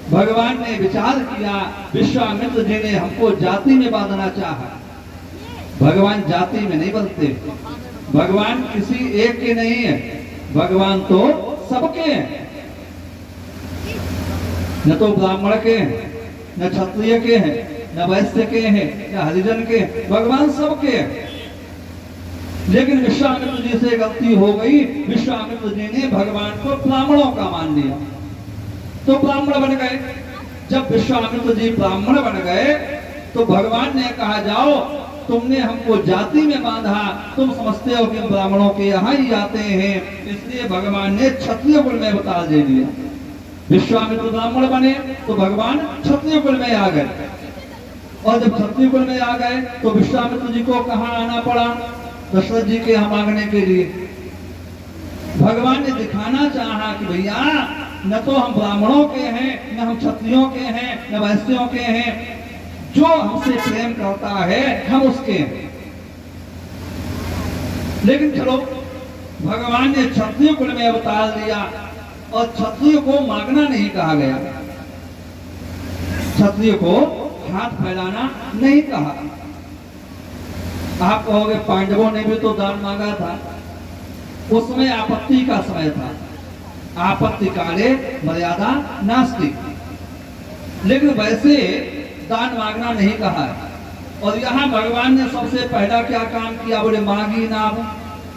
भगवान ने विचार किया, विश्वामित्र जी ने हमको जाति में बांधना चाहा। भगवान जाति में नहीं बंधते, भगवान किसी एक के नहीं है, भगवान तो सबके हैं। न तो ब्राह्मण के हैं, न क्षत्रिय के हैं, न वैश्य के हैं, न हरिजन के हैं, भगवान सबके हैं। लेकिन विश्वामित्र जी से गलती हो गई, विश्वामित्र जी ने भगवान को ब्राह्मणों का मान लिया, तो ब्राह्मण बन गए। जब विश्वामित्र जी ब्राह्मण बन गए, तो भगवान ने कहा, जाओ, तुमने हमको जाति में बांधा, तुम समझते हो कि हम ब्राह्मणों के यहाँ ही आते हैं, इसलिए भगवान ने क्षत्रिय कुल में अवतार दे दिया। विश्वामित्र ब्राह्मण बने तो भगवान क्षत्रिय कुल में आ गए, और जब क्षत्रिय कुल में आ गए तो विश्वामित्र जी को कहाँ आना पड़ा? दशरथ जी के यहाँ मांगने के लिए। भगवान ने दिखाना चाहा कि भैया, न तो हम ब्राह्मणों के हैं, न हम क्षत्रियों के हैं, न वैश्यों के हैं, जो हमसे प्रेम करता है हम उसके हैं। लेकिन चलो, भगवान ने क्षत्रिय कुल में अवतार लिया, और क्षत्रिय को मांगना नहीं कहा गया, क्षत्रिय को हाथ फैलाना नहीं कहा। आप कहोगे पांडवों ने भी तो दान मांगा था, उसमें आपत्ति का समय था, आपत्ति काले मर्यादा नास्ति। लेकिन वैसे दान मांगना नहीं कहा है। और यहाँ भगवान ने सबसे पहला क्या काम किया? बोले मांगी नाव,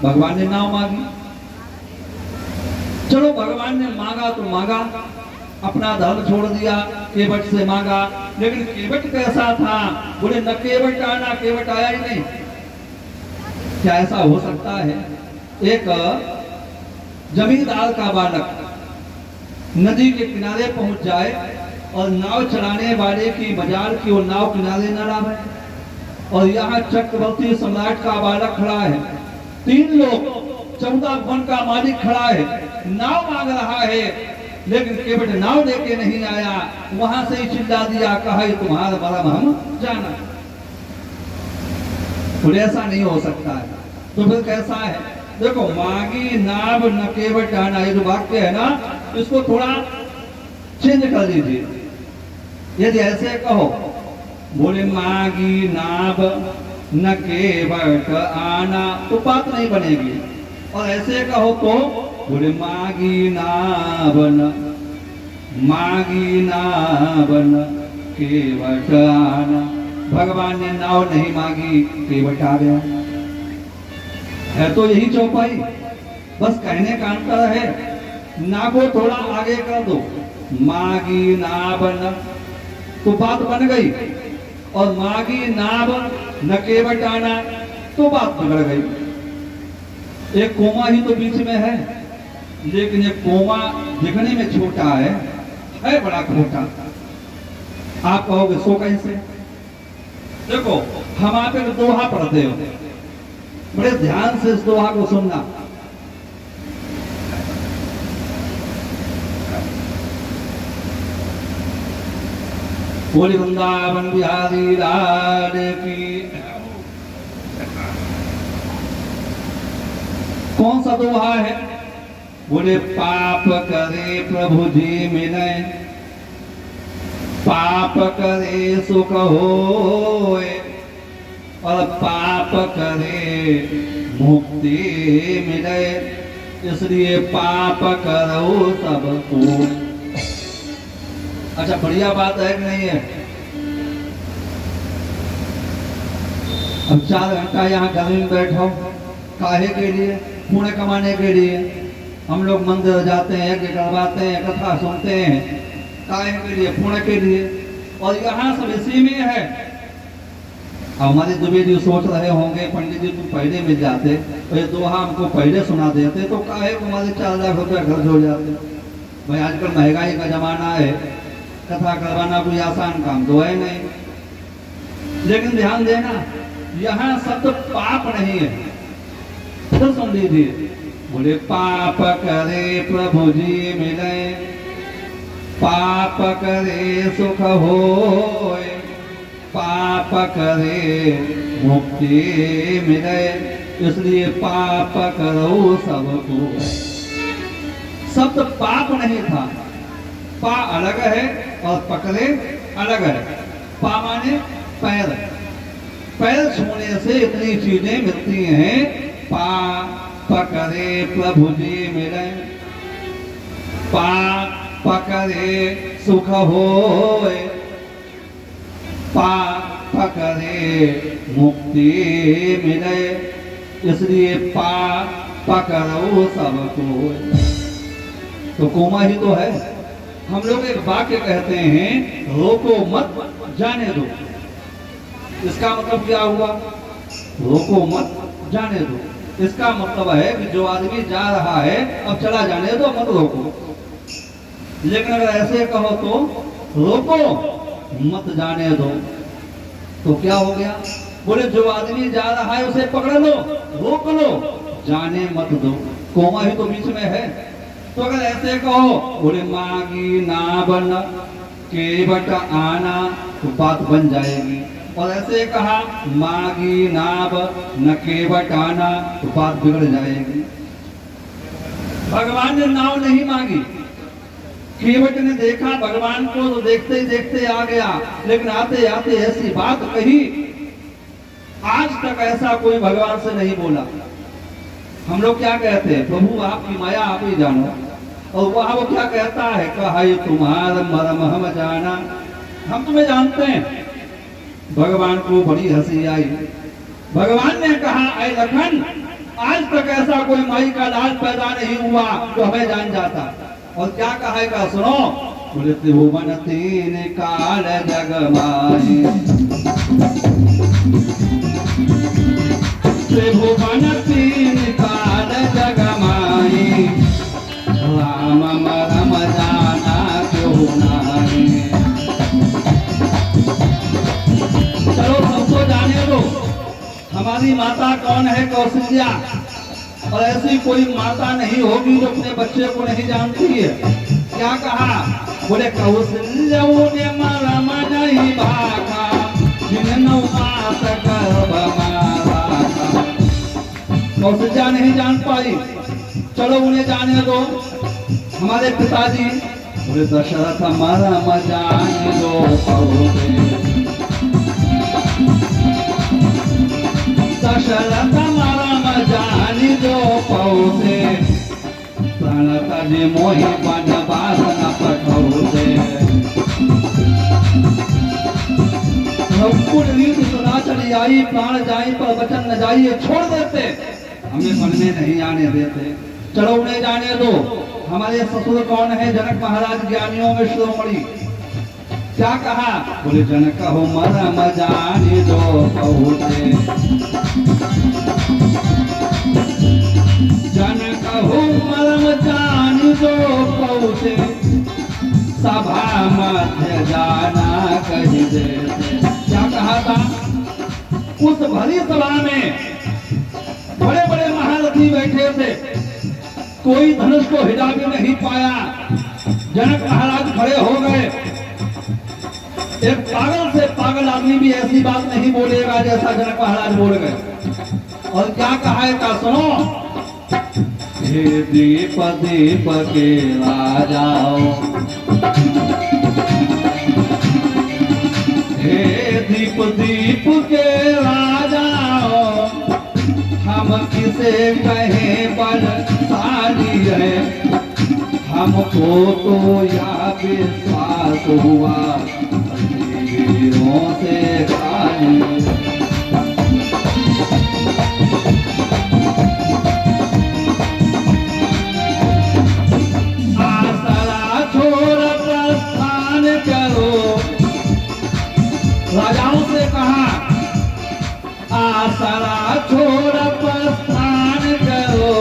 भगवान ने नाव मांगी। चलो, भगवान ने मांगा तो मांगा, अपना धर्म छोड़ दिया, केवट से मांगा। लेकिन केवट कैसा था? बोले न केवट आना, केवट आया ही नहीं। क्या ऐसा हो सकता है? एक जमींदार का बालक नदी के किनारे पहुंच जाए और नाव चलाने वाले की मजाल की वो नाव किनारे न लावे, और यहाँ चक्रवर्ती सम्राट का बालक खड़ा है, 3 लोग, 14 वन का मालिक खड़ा है, नाव मांग रहा है, लेकिन केवट नाव लेके नहीं आया। वहां से ही चिल्ला दिया, कहा तुम्हारा बरम हम जाना। तो ऐसा नहीं हो सकता है। तो फिर कैसा है? देखो, मांगी नाव न केवट आना, ये जो वाक्य है ना, इसको थोड़ा चेंज कर दीजिए। यदि ऐसे कहो, बोले मांगी नाव न केवट आना, तो बात नहीं बनेगी। और ऐसे कहो तो बोले मांगी नावन, मांगी नावन केवट आना। भगवान ने नाव नहीं मांगी, केवट आ गया। है तो यही चौपाई, बस कहने का अंतर है। ना को थोड़ा आगे कर दो, मांगी नावन, तो बात बन गई। और मांगी नाव न केवट आना, तो बात बिगड़ गई। एक कोमा ही तो बीच में है, लेकिन ये कोमा दिखने में छोटा है बड़ा खोटा। आप कहोगे सो कैसे? देखो, हम आप एक दोहा पढ़ते हो, बड़े ध्यान से इस दोहा को सुनना। बोले वृंदावन बिहारी लाल की। कौन सा दोहा है? बोले पाप करे प्रभु जी मिले, पाप करे सुख होए, और पाप करे मुक्ति मिले, इसलिए पाप करो सबको। अच्छा, बढ़िया बात है कि नहीं है? अब 4 घंटा यहाँ गर्मी में बैठो, काहे के लिए? पुण्य कमाने के लिए। हम लोग मंदिर जाते हैं, यज्ञ करवाते हैं, कथा सुनते हैं, काहे के लिए? पुण्य के लिए। और यहाँ सब इसी में है। अब हमारे दुबे जी सोच रहे होंगे पंडित जी तुम पहले मिल जाते तो ये दोहा हमको पहले सुना देते तो काहे हमारे 4 लाख रुपया खर्च हो जाते। भाई आजकल महंगाई का जमाना है, कथा करवाना कोई आसान काम तो है नहीं। लेकिन ध्यान देना, यहाँ शब्द पाप नहीं है। तो सुन लीजिए, बोले पाप करे प्रभु जी मिले, पाप करे सुख होए, पाप करे मुक्ति मिले, इसलिए पाप करो सबको। शब्द पाप नहीं था। पा अलग है और पकड़े अलग है। पा माने पैर, पैर छूने से इतनी चीजें मिलती हैं। पा पकड़े प्रभु जी मिले, पा पकड़े सुख होए, पा पकड़े मुक्ति मिले, इसलिए पा पकड़ो सबको। तो कोमा ही तो है। हम लोग एक वाक्य कहते हैं, रोको मत जाने दो। इसका मतलब क्या हुआ? रोको मत जाने दो। इसका मतलब है कि जो आदमी जा रहा है अब चला जाने दो, मत रोको। लेकिन अगर ऐसे कहो तो रोको मत जाने दो, तो क्या हो गया? बोले जो आदमी जा रहा है उसे पकड़ लो, रोक लो, जाने मत दो। कोमा ही तो बीच में है। तो अगर ऐसे कहो, बोले मागी ना बन केवट आना, तो बात बन जाएगी। और ऐसे कहा मागी नाब न केवट आना, तो बात बिगड़ जाएगी। भगवान ने नाव नहीं मांगी, केवट ने देखा भगवान को तो देखते ही देखते आ गया, लेकिन आते आते ऐसी बात कही, आज तक ऐसा कोई भगवान से नहीं बोला। हम लोग क्या कहते हैं? प्रभु आपकी माया आप ही जानो। और वह वो क्या कहता है? कहा ये तुम्हारा मरम हम जाना, हम तुम्हें जानते हैं। भगवान को बड़ी हंसी आई। भगवान ने कहा ऐ लखन, आज तक ऐसा कोई माई का लाल पैदा नहीं हुआ जो हमें जान जाता। और क्या कहेगा सुनो, बोले त्रिभुवन 3 काल जग माई, त्रिभुवन 3 काल जग माई, राम मरम जाना क्यों नहीं। चलो सबको जाने दो, हमारी माता कौन है? कौशल्या। और ऐसी कोई माता नहीं होगी जो अपने बच्चे को नहीं जानती है। क्या कहा? बोले कौशल्या ने मरम नहीं भागा, जिन्हों मात गर्भ मारा। कौशल्या नहीं जान पाई, चलो उन्हें जाने दो। हमारे पिताजी बोले दशरथ मरम जाने दो पौधे, दशरथ मरम जाने दो पौधे, प्रणत जी मोहि वनवास न पठौते। रीति सुना चली आई, प्राण जाई पर वचन न जाइए, छोड़ देते, हमें मन में नहीं आने देते। चलो उन्हें जाने दो। हमारे ससुर कौन है? जनक महाराज, ज्ञानियों में शिरोमणि। क्या कहा? बोले जनक हो मरम जाने दो पहुँचे, जनक हो मरम जाने दो पहुँचे, सभा मध्य जाना कही देते। क्या कहा था? उस भरी सभा में बड़े बड़े महारथी बैठे थे, कोई धनुष को हिला भी नहीं पाया। जनक महाराज खड़े हो गए। एक पागल से पागल आदमी भी ऐसी बात नहीं बोलेगा जैसा जनक महाराज बोल गए। और क्या कहा है का सुनो। हे दीप दीप के राजाओ, हे दीप दीप के राजाओ, हम किसे कहे बलशाली है, हमको तो यह विश्वास हुआ वीरों से खाली। आसरा छोड़ प्रस्थान करो, राजाओं से कहा आसरा छोड़ प्रस्थान करो,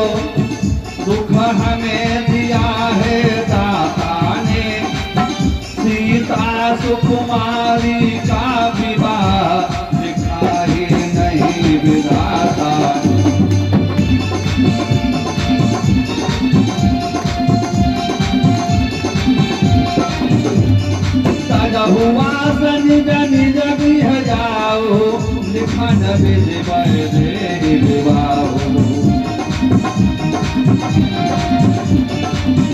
दुख हमें दिया है दाता ने, सीता सुकुमारी का विवाह दिखाई नहीं विधाता। हुआ निज निज गृह जाओ, लिखन विधि वैदेही विवाहो,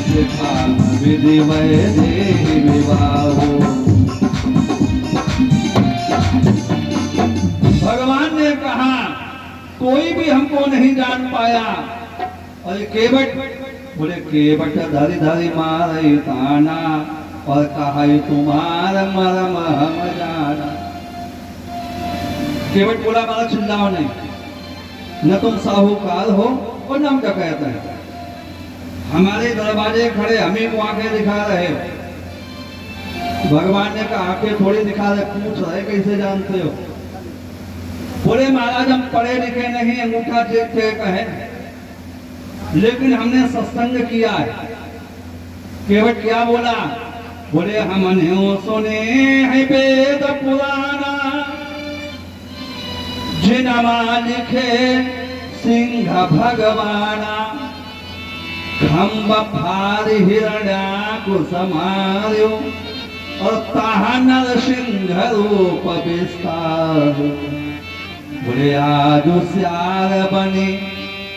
लिखन विधि वैदेही विवाहो। भगवान ने कहा कोई भी हमको नहीं जान पाया। और केवट बोले केवट धरी धरी मारे ताना, और कहा तुम्हारा मरम हम जाना। केवट बोला मारा चिल्लाओ नहीं, न तुम साहूकार हो और नाम क्या कहते हैं, हमारे दरवाजे खड़े हमें को आंखें दिखा रहे हो। भगवान ने कहा आंखें थोड़ी दिखा रहे, पूछ रहे कैसे जानते हो। बोले महाराज हम पढ़े लिखे नहीं, अंगूठा टेक है, लेकिन हमने सत्संग किया है। केवट क्या बोला। बोले हमने सुने हैं वेद पुराना, जिनमा लिखे सिंह भगवाना, खम्ब फार हिरण्याकुश मार्यो, और ताहा नरसिंह रूप विस्तार। बोले आज श्यार बने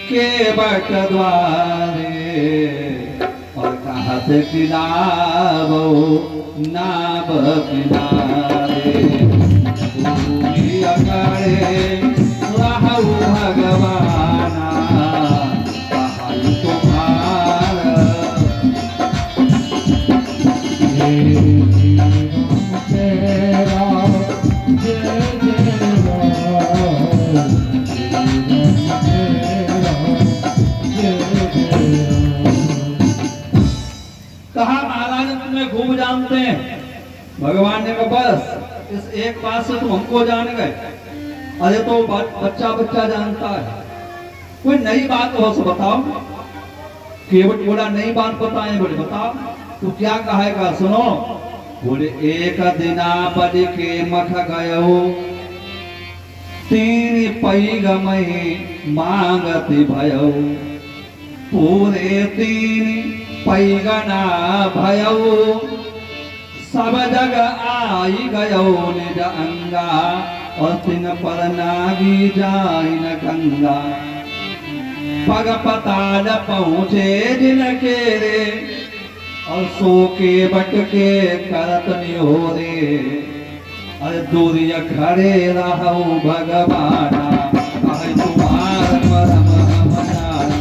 केवट द्वारे, और कहा से किनाबो नाब किनारे, भूमि अकड़े रहु भगवाना, कहा तुम्हारा। कहा महाराज तुम्हें खूब जानते हैं। भगवान ने कहा बस इस एक बात से तुम हमको जान गए। अरे तो बच्चा बच्चा जानता है, कोई नई बात हो तो बताओ। केवट बोला नई बात बताएं। बोले बताओ। तो क्या कहेगा सुनो। बोले एक दिना बलि के मख गयो, तीन पैग मही मांगति भयो, पूरे तीन पैगना भयो, सब जग आई गयो निज अंगा, और तिन पर नागी जाई न गंगा। पग पताल पहुँचे जिनके रे, और सो के बट के करत निहोरे, अरे दूरिय खड़े रहु भगवाना, कहे तुम्हार मरम हम जाना।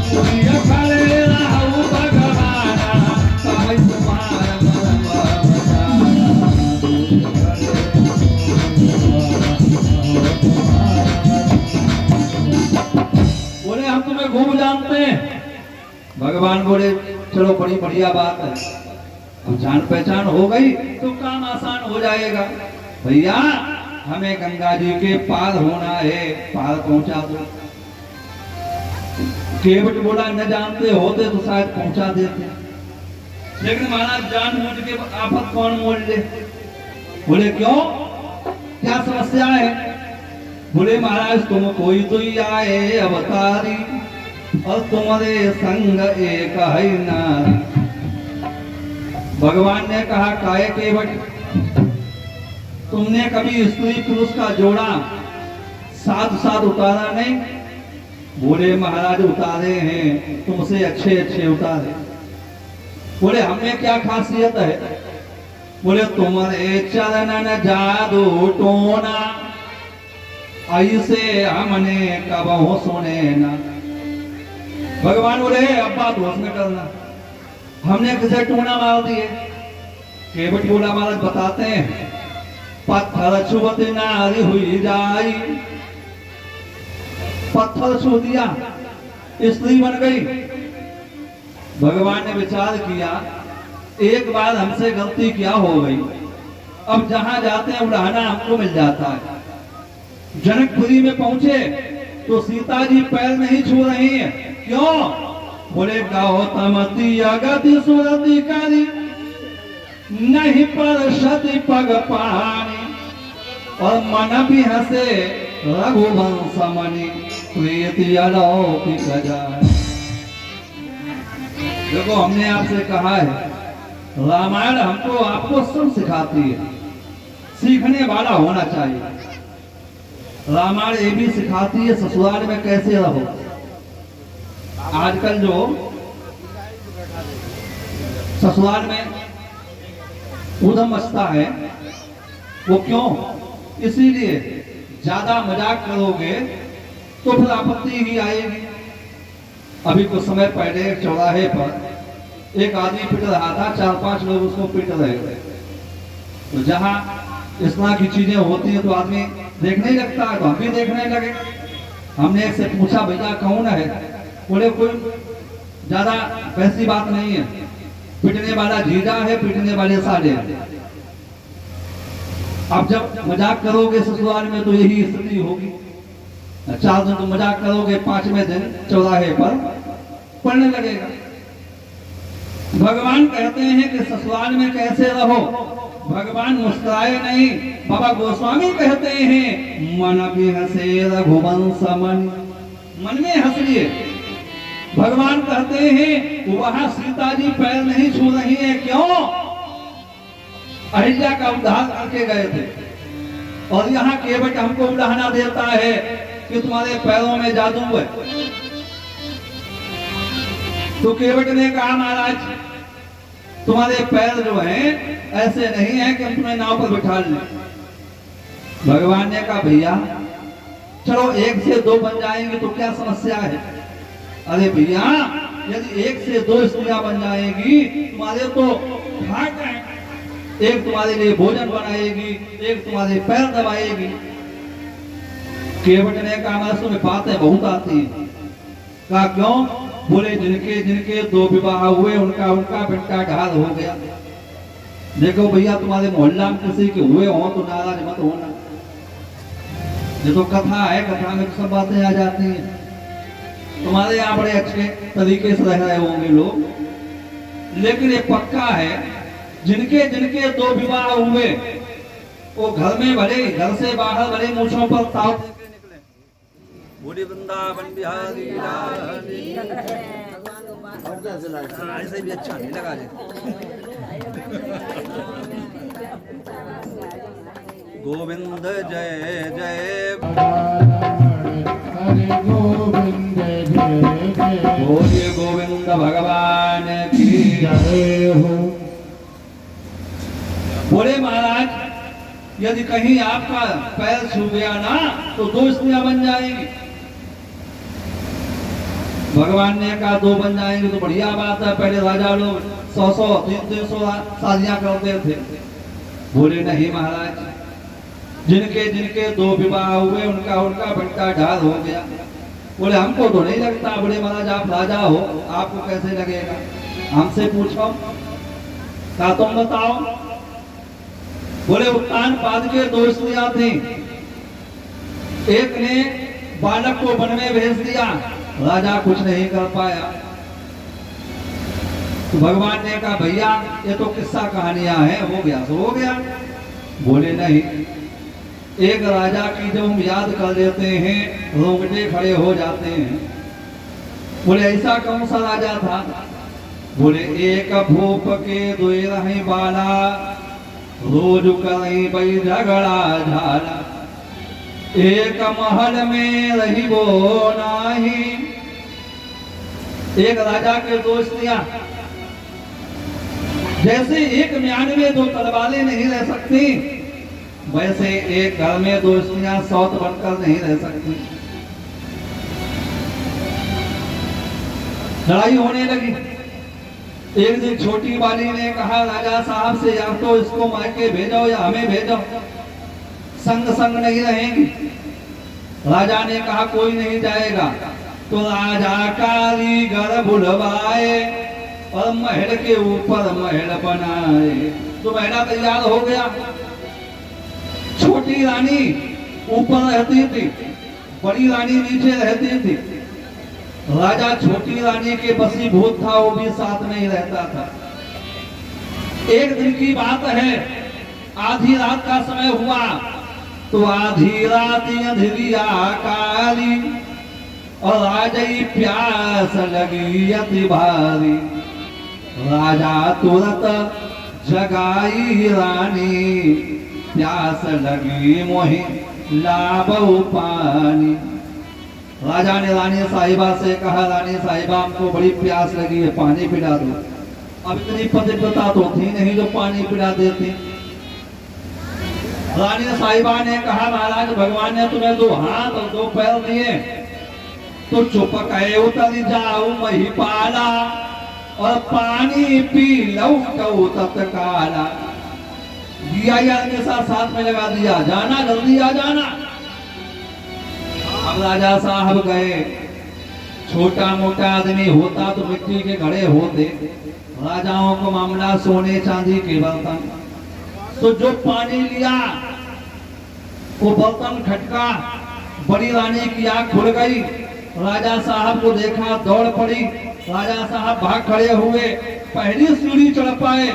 दूरिय खड़े रहु भगवाना, कहे तुम्हार मरम हम जाना। बोले हम तुम्हें खूब जानते हैं। भगवान बोले चलो बड़ी बढ़िया बात है, अब जान पहचान हो गई तो काम आसान हो जाएगा। भैया हमें गंगा जी के पार होना है, पार पहुंचा दो। केवट बोला न जानते होते तो शायद पहुंचा देते, लेकिन महाराज जानबूझ के आफत कौन मोल ले? बोले क्यों, क्या समस्या है? बोले महाराज तुम कोई तो ही आए अवतारी और तुम्हारे संग एक है नारी। भगवान ने कहा काय केवट, तुमने कभी स्त्री पुरुष का जोड़ा साथ साथ उतारा नहीं? बोले महाराज उतारे हैं, तुमसे अच्छे अच्छे उतारे। बोले हमें क्या खासियत है? बोले तुम्हारे चरणन जादू टोना, ऐसे हमने कबहू सुने ना। भगवान बोले अब बात होश में करना, हमने किसे टोना मार दिए? केवट बोला महाराज बताते हैं, पत्थर छुअत नारी हुई जाई। पत्थर छू दिया, स्त्री बन गई। भगवान ने विचार किया, एक बार हमसे गलती क्या हो गई, अब जहां जाते हैं उड़ाना हमको मिल जाता है। जनकपुरी में पहुंचे तो सीता जी पैर नहीं छू रही हैं, क्यों? बोले गौतमती अगति सुरति करी, नहीं पर सती पग पानी, और मन भी हंसे रघुवंश मणि, प्रीति अलौकिक जाए। देखो हमने आपसे कहा है, रामायण हमको आपको सब सिखाती है, सीखने वाला होना चाहिए। रामायण ये भी सिखाती है ससुराल में कैसे रहो। आजकल जो ससुराल में उधम मचता है वो क्यों? इसीलिए ज्यादा मजाक करोगे तो फिर आपत्ति ही आएगी। अभी कुछ समय पहले एक चौराहे पर एक आदमी पिट रहा था, 4-5 लोग उसको पिट रहे थे। तो जहां इस तरह की चीजें होती हैं तो आदमी देखने लगता है, तो हम भी देखने लगे। हमने एक से पूछा भैया कौन है? बोले कोई ज्यादा वैसी बात नहीं है, पिटने वाला जीजा है, पिटने वाले साले हैं। अब जब मजाक करोगे ससुराल में तो यही स्थिति होगी। 4 दिन तो मजाक करोगे, 5वें दिन चौराहे पर पड़ने लगेगा। भगवान कहते हैं कि ससुराल में कैसे रहो। भगवान मुस्कुराए नहीं। बाबा गोस्वामी कहते हैं मन भी हंसे रघुवंश मन, मन में हंस लिए। भगवान कहते हैं वहां सीता जी पैर नहीं छू रही है, क्यों? अहिल्या का उद्धार करके गए थे, और यहाँ केवट हमको उड़ाना देता है कि तुम्हारे पैरों में जादू है। तो केवट ने कहा महाराज तुम्हारे पैर जो हैं ऐसे नहीं है कि हम तुम्हें नाव पर बिठा लें। भगवान ने कहा भैया चलो 1 से 2 बन जाएंगे तो क्या समस्या है? अरे भैया यदि 1 से 2 स्त्रियां बन जाएगी तुम्हारे तो भाग है, एक तुम्हारे लिए भोजन बनाएगी, एक तुम्हारे पैर दबाएगी। केवट ने कहा महाराज तुम्हें बातें बहुत आती हैं। कहा क्यों? बोले जिनके जिनके 2 विवाह हुए उनका उनका बेटा ढाल हो गया। देखो भैया तुम्हारे मोहल्ला में किसी के हुए हो तो नाराज मत होना, ये तो कथा है, कथा में सब बातें आ जाती हैं। तुम्हारे यहाँ बड़े अच्छे तरीके से रह रहे होंगे लोग, लेकिन ये पक्का है जिनके जिनके 2 विवाह हुए वो घर में भले घर से बाहर भले मूछों पर ताव देके निकले। बोले वृंदावन बिहारी लाल की। ऐसे भी अच्छा नहीं लगा जी। गोविंद जय जय हरे गोविंद जय जय बोलिए गोविंद भगवान की जय हो। बोले महाराज यदि कहीं आपका पैर छू गया ना तो 2 स्त्रियां बन जाएंगी। भगवान ने कहा 2 बन जाएंगे तो बढ़िया बात है। पहले राजा लोग 100-100 300 शादियां करते थे। बोले नहीं महाराज जिनके जिनके 2 विवाह हुए उनका उनका बेटा ढाल हो गया। बोले हमको तो नहीं लगता। बोले महाराज आप राजा हो, आपको कैसे लगेगा? हमसे पूछो। कहा तुम बताओ। बोले उत्तान पाद के 2 स्त्रियां थी। एक ने बालक को वन में भेज दिया, राजा कुछ नहीं कर पाया। तो भगवान ने कहा भैया ये तो किस्सा कहानियां हैं, हो गया तो हो गया। बोले नहीं, एक राजा की जब हम याद कर लेते हैं रोंगटे खड़े हो जाते हैं। बोले ऐसा कौन सा राजा था? बोले एक भूप के दुई रही बाला, रोज कहीं बई झगड़ा झाला, एक महल में रही वो नाही। एक राजा के दो स्त्रियां, जैसे एक म्यान में दो तलवारें नहीं रह सकती, वैसे एक घर में दो स्त्रियां सौत बनकर नहीं रह सकती। लड़ाई होने लगी। एक दिन छोटी वाली ने कहा राजा साहब से, या तो इसको मायके भेजो या हमें भेजो, संग संग नहीं रहेंगी। राजा ने कहा कोई नहीं जाएगा। तो राजा कारीगर बुलवाए और महल के ऊपर महल बनाए। तो महल तैयार हो गया। छोटी रानी ऊपर रहती थी, बड़ी रानी नीचे रहती थी। राजा छोटी रानी के बसीभूत था, वो भी साथ नहीं रहता था। एक दिन की बात है, आधी रात का समय हुआ। तो आधी रात अंधेरिया काली और राजा प्यास लगी अति भारी। राजा तुरंत जगाई रानी, प्यास लगी मोहि लाबऊ पानी। राजा ने रानी साहिबा से कहा रानी साहिबा हमको बड़ी प्यास लगी है, पानी पिला दो। अब इतनी पतिव्रता तो थी नहीं जो पानी पिला देती। रानी साहिबा ने कहा महाराज भगवान ने तुम्हें दो हाथ और दो पैर दिए, तो चुप कहे उतर जाऊं महिपाला और पानी पी लऊ तत्काला। दिया यार के साथ में लगा दिया, जाना जल्दी आ जाना। अब राजा साहब गए। छोटा मोटा आदमी होता तो मिट्टी के घड़े होते, राजाओं को मामला सोने चांदी के बर्तन। तो जो पानी लिया वो बर्तन खटका, बड़ी रानी की आंख खुल गई। राजा साहब को देखा, दौड़ पड़ी। राजा साहब भाग खड़े हुए, पहली सीढ़ी चढ़ पाए।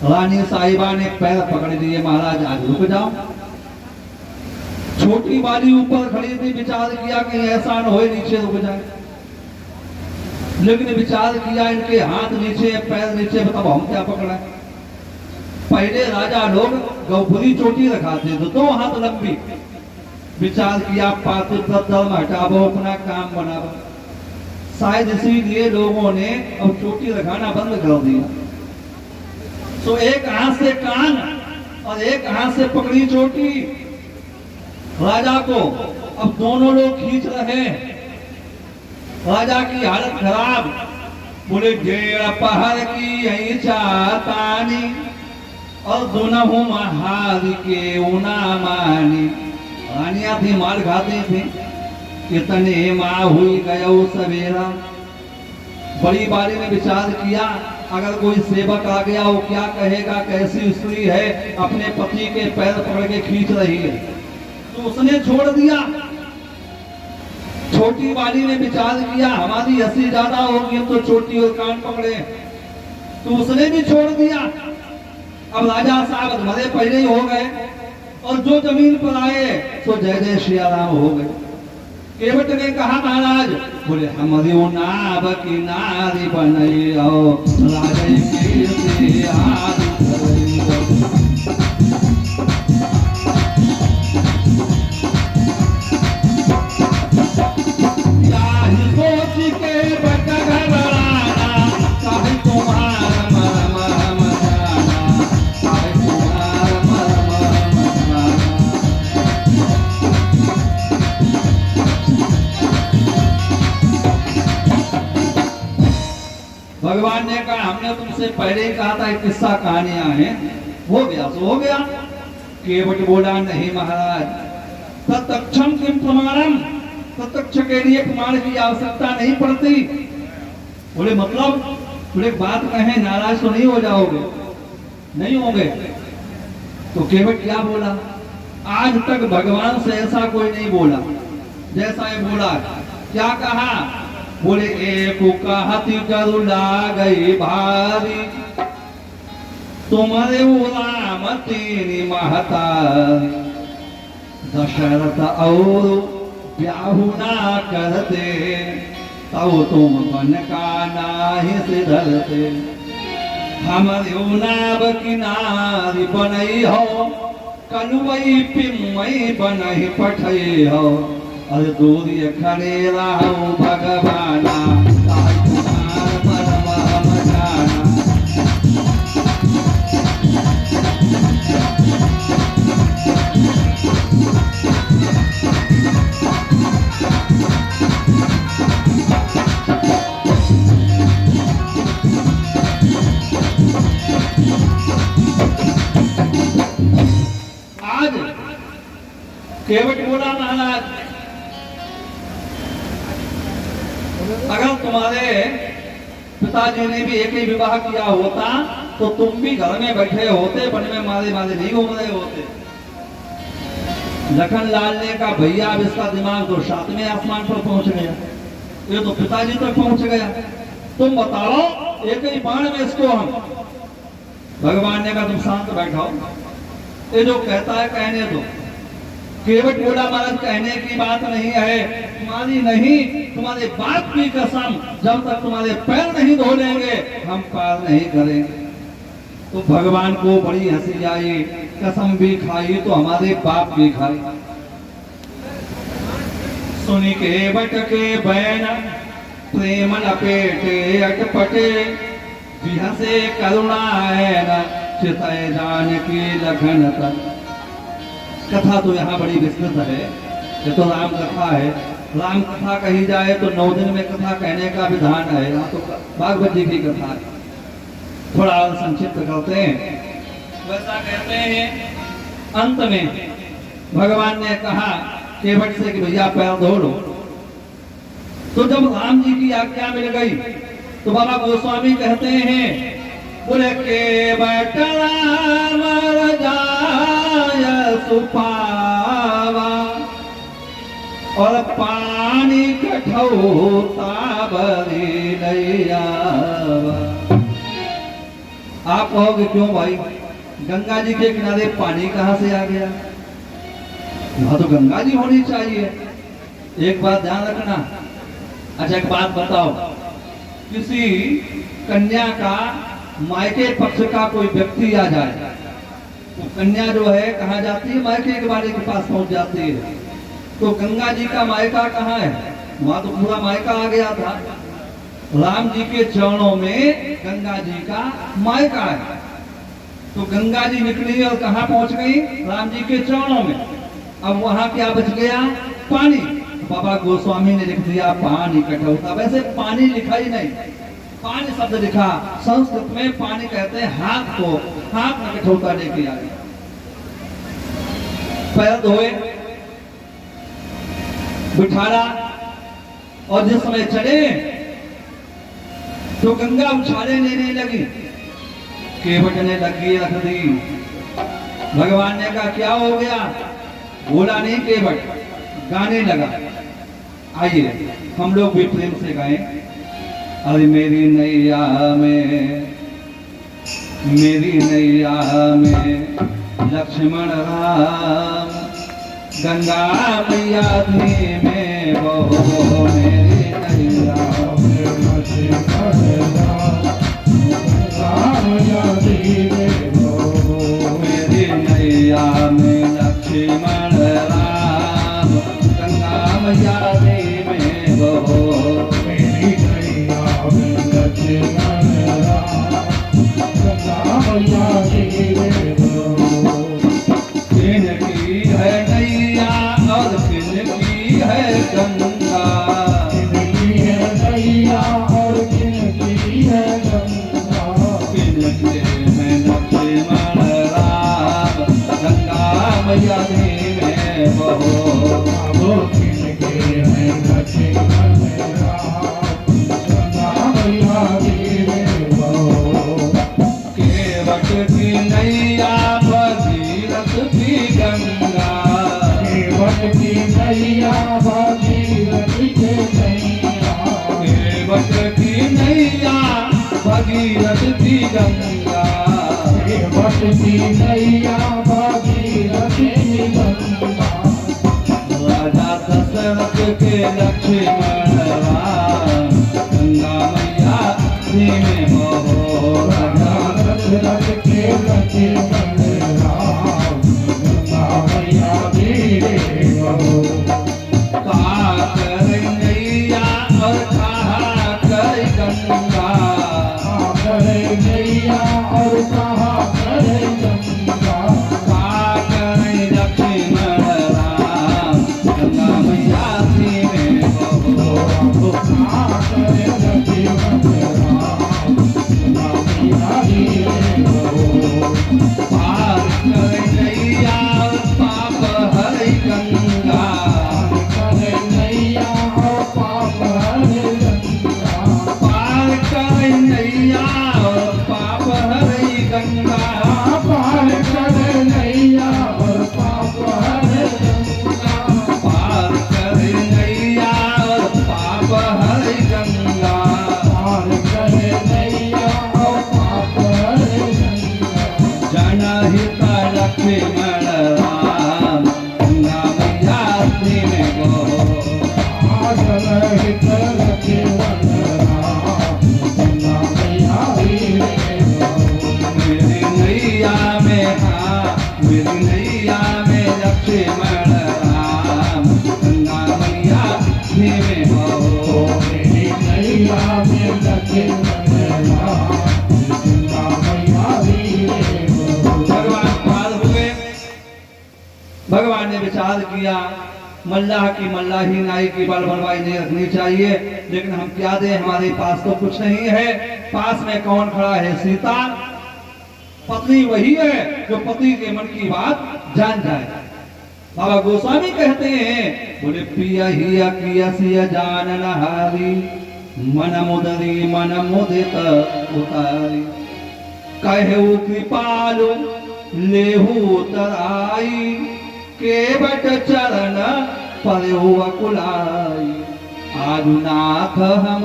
रानी साहिबा ने पैर पकड़ लिए, महाराज आज रुक जाओ। छोटी वाली ऊपर खड़ी थी, विचार किया कहीं ऐसा न हो नीचे रुक जाए। लेकिन विचार किया इनके हाथ नीचे पैर नीचे, बताओ हम क्या पकड़ा। पहले राजा लोग गौपुरी चोटी रखाते थे, 2 हाथ लंबी। विचार किया पातिव्रत धर्म हटाओ, अपना काम बनाओ। शायद इसीलिए लोगों ने अब चोटी रखाना बंद कर दिया। तो एक हाथ से कान और एक हाथ से पकड़ी चोटी राजा को। अब दोनों लोग खींच रहे। राजा की हालत खराब। बोले डेढ़ पहर की यही चातानी और दोनों महार के उना मानी। रानियां थी, मार खाती थी। कितने माँ हुई गयो सवेरा। बड़ी बारी ने विचार किया, अगर कोई सेवक आ गया वो क्या कहेगा, कैसी स्त्री है, अपने पति के पैर पकड़ के खींच रही है। तो उसने छोड़ दिया। छोटी वाली ने विचार किया, हमारी हंसी ज्यादा होगी तो छोटी और कान पकड़े, तो उसने भी छोड़ दिया। अब राजा साहब मरे पहले ही हो गए और जो जमीन पर आए तो जय जय श्री राम हो गए। केवट ने कहा महाराज, बोले हमारी नाव की नारी बनई राजा की भगवान ने कहा हमने तुमसे पहले ही कहा था किस्सा कहानियां हैं, हो गया तो हो गया। केवट बोला नहीं महाराज, प्रत्यक्षम किम प्रमाणम, प्रत्यक्ष के लिए प्रमाण की आवश्यकता नहीं पड़ती। बोले मतलब? बोले बात कहें नाराज तो नहीं हो जाओगे? नहीं होंगे। तो केवट क्या बोला, आज तक भगवान से ऐसा कोई नहीं बोला जैसा ये बोला। क्या कहा, बोले एक कहती करुणा गई भारी, तुम्हारे राम तेरी महतारी, दशरथ और ब्याहुना करते, तब तुम बन का नाही से धरते। हमारे नाव किनारी बनई हो, कलुवई पिमई बनई पठई हो, अरे दूरी खड़े रहो भगवाना, ताई तुम्हार परम जाना। आज केवट बोला महाराज, अगर तुम्हारे पिताजी ने भी एक ही विवाह किया होता तो तुम भी घर में बैठे होते, वन में मारे मारे नहीं घूम रहे होते। लखन लाल ने कहा भैया अब इसका दिमाग तो सातवें आसमान पर पहुंच गया, ये तो पिताजी तक पहुंच गया, तुम बताओ एक ही बाण में इसको हम। भगवान ने कहा तुम शांत बैठाओ, ये जो कहता है कहने दो। केवट बोला महाराज कहने की बात नहीं है, तुम्हारी नहीं तुम्हारे बाप की कसम, जब तक तुम्हारे पैर नहीं धो लेंगे हम पार नहीं करेंगे। तो भगवान को बड़ी हंसी आई, कसम भी खाई तो हमारे बाप भी खाई। सुनी केवट के बैन प्रेम लपेटे अटपटे, बिहसे करुणा है न चितय जानकी लखन तक। कथा तो यहाँ बड़ी विस्तृत है, ये तो राम कथा है। राम कथा कही जाए तो 9 दिन में कथा कहने का विधान है, यहाँ तो भागवत जी की कथा है। थोड़ा और संक्षिप्त करते हैं। वैसा कहते हैं अंत में भगवान ने कहा केवट से कि भैया पैर धो लो। तो जब राम जी की आज्ञा मिल गई तो बाबा गोस्वामी कहते हैं बोले केवट राम जाय सुपावा, और पानी कठौता बरी नैयावा। आप कहोगे क्यों भाई, गंगा जी के किनारे पानी कहां से आ गया? वहां तो गंगा जी होनी चाहिए। एक बात ध्यान रखना। अच्छा एक बात बताओ, किसी कन्या का मायके पक्ष का कोई व्यक्ति आ जाए तो कन्या जो है कहाँ जाती है? मायके के वाले के पास पहुंच जाती है। तो गंगा जी का मायका कहाँ है? वहां तो पूरा मायका आ गया था। राम जी के चरणों में गंगा जी का मायका है। तो गंगा जी निकली और कहाँ पहुंच गई? राम जी के चरणों में। अब वहां क्या बच गया? पानी। बाबा गोस्वामी ने लिख दिया पानी कठौता। वैसे पानी लिखा ही नहीं, पानी शब्द लिखा। संस्कृत में पानी कहते हैं हाथ को, हाथ में कठौता लेके आ गया। पैर धोए, बिठारा, और जिस समय चले तो गंगा उछाले लेने लगी। केवट ने लगी रख दी। भगवान ने कहा क्या हो गया? बोला नहीं केवट, गाने लगा। आइए हम लोग भी प्रेम से गाएं। अरे मेरी नैया में, मेरी नैया में लक्ष्मण राम, गंगा मैया में वो मेरी नैया में लक्ष्मण राम, मेरी नैया में लक्ष्मण राम, गंगा मैया में वो मेरी नैया में लक्ष्मण राम, गंगा मैया में वो। किनकी है नैया और किनकी है गंगा, किनकी है नैया और किनकी है गंगा बटती नैया भागीरथी गंगा राजा दशरथ के लक्ष्मण राम गंगा मैया धीमे बहो राजा दशरथ के लक्ष्मण राम गंगा मैया धीरे बहो कहा कर नैया और कहा कर गंगा करे नैया और कहा करे गंगा कहा कर लक्ष्मण राम गंगा मैया धीमे बहो कहा करे लक्ष्मण राम गंगा मैया धीरे बहो पार कर नैया और पाप हरि गंगा करे नैया और पाप हरे गंगा पार कर नैया और पाप हरि गंगा पार करे नैया और पाप हरे गंगा पार कर नैया और पाप हरि गंगा पार करे नैया और पाप हरे गंगा जनहित लक्ष्मण राम गंगा मैया धीमे बहो आजलहित लक्ष्मण राम गंगा मैया धीरे बहो मेरी नैया में हाँ मेरी नैया में लक्ष्मण राम गंगा मैया धीमे बहो मेरी नैया में लक्ष्मण राम गंगा मैया धीरे बहो भगवान पार हुए। भगवान ने विचार किया मल्लाह की मल्लाही नाई की बल बलवाई नहीं रखनी चाहिए, लेकिन हम क्या दें, हमारे पास तो कुछ नहीं है। पास में कौन खड़ा है? सीता। पत्नी वही है जो पति के मन की बात जान जाए। बाबा गोस्वामी कहते हैं, बोले पिया हिया किया सिया जान नहारी मन मुदरी मन मुदित उतारी कहू कृपालु लेहू तराई केवट चरण परहु अकुलाई आरुनाथ हम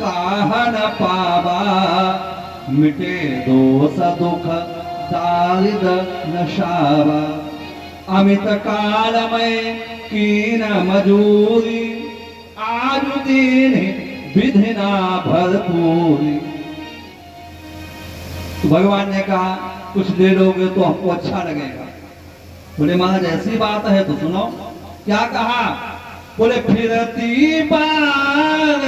काहन पावा मिटे दोष दुख दारिद नशावा अमित काल में कीन मजूरी आजु दीन विधिना भरपूरी। तो भगवान ने कहा कुछ दे लोगे तो हमको अच्छा लगेगा। बोले महाराज ऐसी बात है तो सुनो। क्या कहा? बोले फिरती बार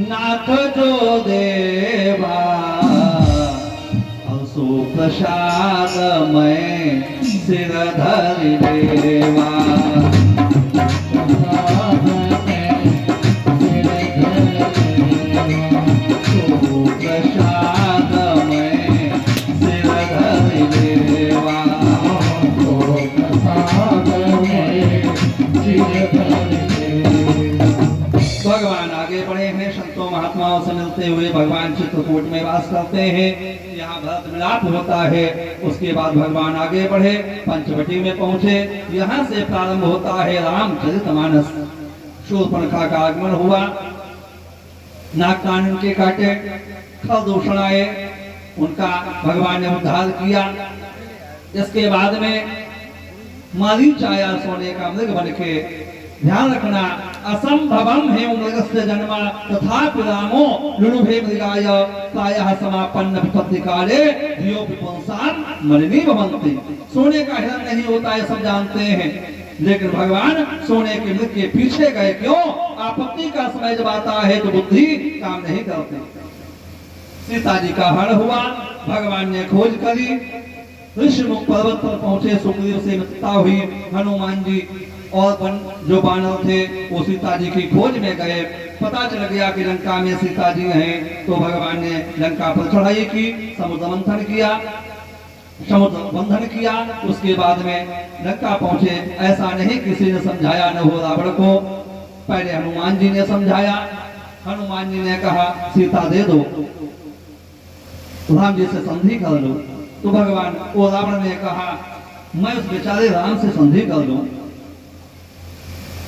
नाथ जो देवा असो प्रसाद में सिर धरि देवा प्रसाद में सिर धरि देवा। भगवान आगे बढ़े हैं, संतों महात्माओं से मिलते हुए भगवान चित्रकूट में वास करते हैं। यहाँ भरत मिलाप होता है। उसके बाद भगवान आगे बढ़े, पंचवटी में पहुंचे। यहाँ से प्रारंभ होता है रामचरितमानस। शूर्पणखा का आगमन हुआ, नाक कान उनके काटे, खरदूषण आए, उनका भगवान ने उद्धार किया। इसके बाद में मारीच आया सोने का मृग बन के। ध्यान रखना, असंभवम है मृगस्य जन्म तथापि रामो लुलुभे मृगाय प्रायः समापन्न विपत्ति काले धियो विपुंसान् मलिनी भवन्ति। सोने का हिरण नहीं होता है, सब जानते हैं, लेकिन भगवान सोने के मृग के पीछे गए। क्यों? आपत्ति का समय जब आता है तो बुद्धि काम नहीं करती। सीता जी का हरण हुआ, भगवान ने खोज करी, ऋषिमुख पर्वत पर पहुंचे, सुग्रीव से मित्रता हुई। हनुमान जी और जो बानर थे वो सीता जी की खोज में गए। पता चल गया कि लंका में सीता जी हैं, तो भगवान ने लंका पर चढ़ाई की, समुद्र मंथन किया, समुद्र बंधन किया। उसके बाद में लंका पहुंचे। ऐसा नहीं किसी ने समझाया न हो रावण को, पहले हनुमान जी ने समझाया। हनुमान जी ने कहा सीता दे दो, राम जी से संधि कर लो। तो भगवान वो रावण ने कहा मैं उस बेचारे राम से संधि कर लूं।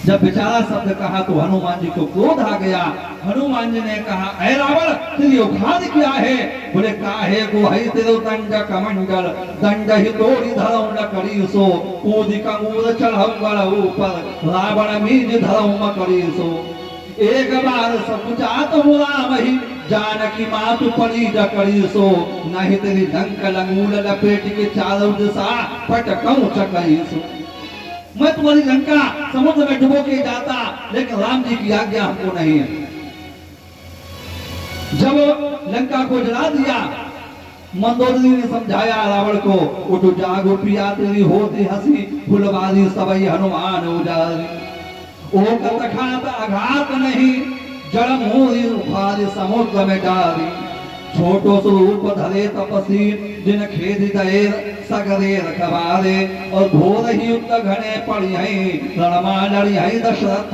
जब बेचारा शब्द कहा तो हनुमान जी को क्रोध आ गया। हनुमान जी ने कहा, ऐ रावण तेरी औकात क्या है? बोले, काहे को है तेरो दंड कमंडल, दंड ही तोड़ी धरऊ न करी सो, कूद कमूर चढ़ऊ गढ़ ऊपर, रावण मीज धरऊ म करी सो। एक बार सकुचात हो राम ही, जानकी मातु पड़ी ज करी सो, नहीं तेरी लंक लंगूल लपेट के चारों दिशा पटकऊं चकरी सो। मैं तुम्हारी लंका समुद्र में डुबो के जाता, लेकिन राम जी की आज्ञा हमको नहीं है। जब लंका को जला दिया, मंदोदरी ने समझाया रावण को, उठ जागो पिया तेरी होती हंसी, फुलवारी सबई हनुमान उजारी। ओ कतखात आघात नहीं, जड़ मोरी उफारी समुद्र में डारी। छोटो स्वरूप धरे तपसी, जिन खेद दे सगरे रखवारे। और घोर ही युद्ध घने पड़ी है, रणमा लड़ी है दशरथ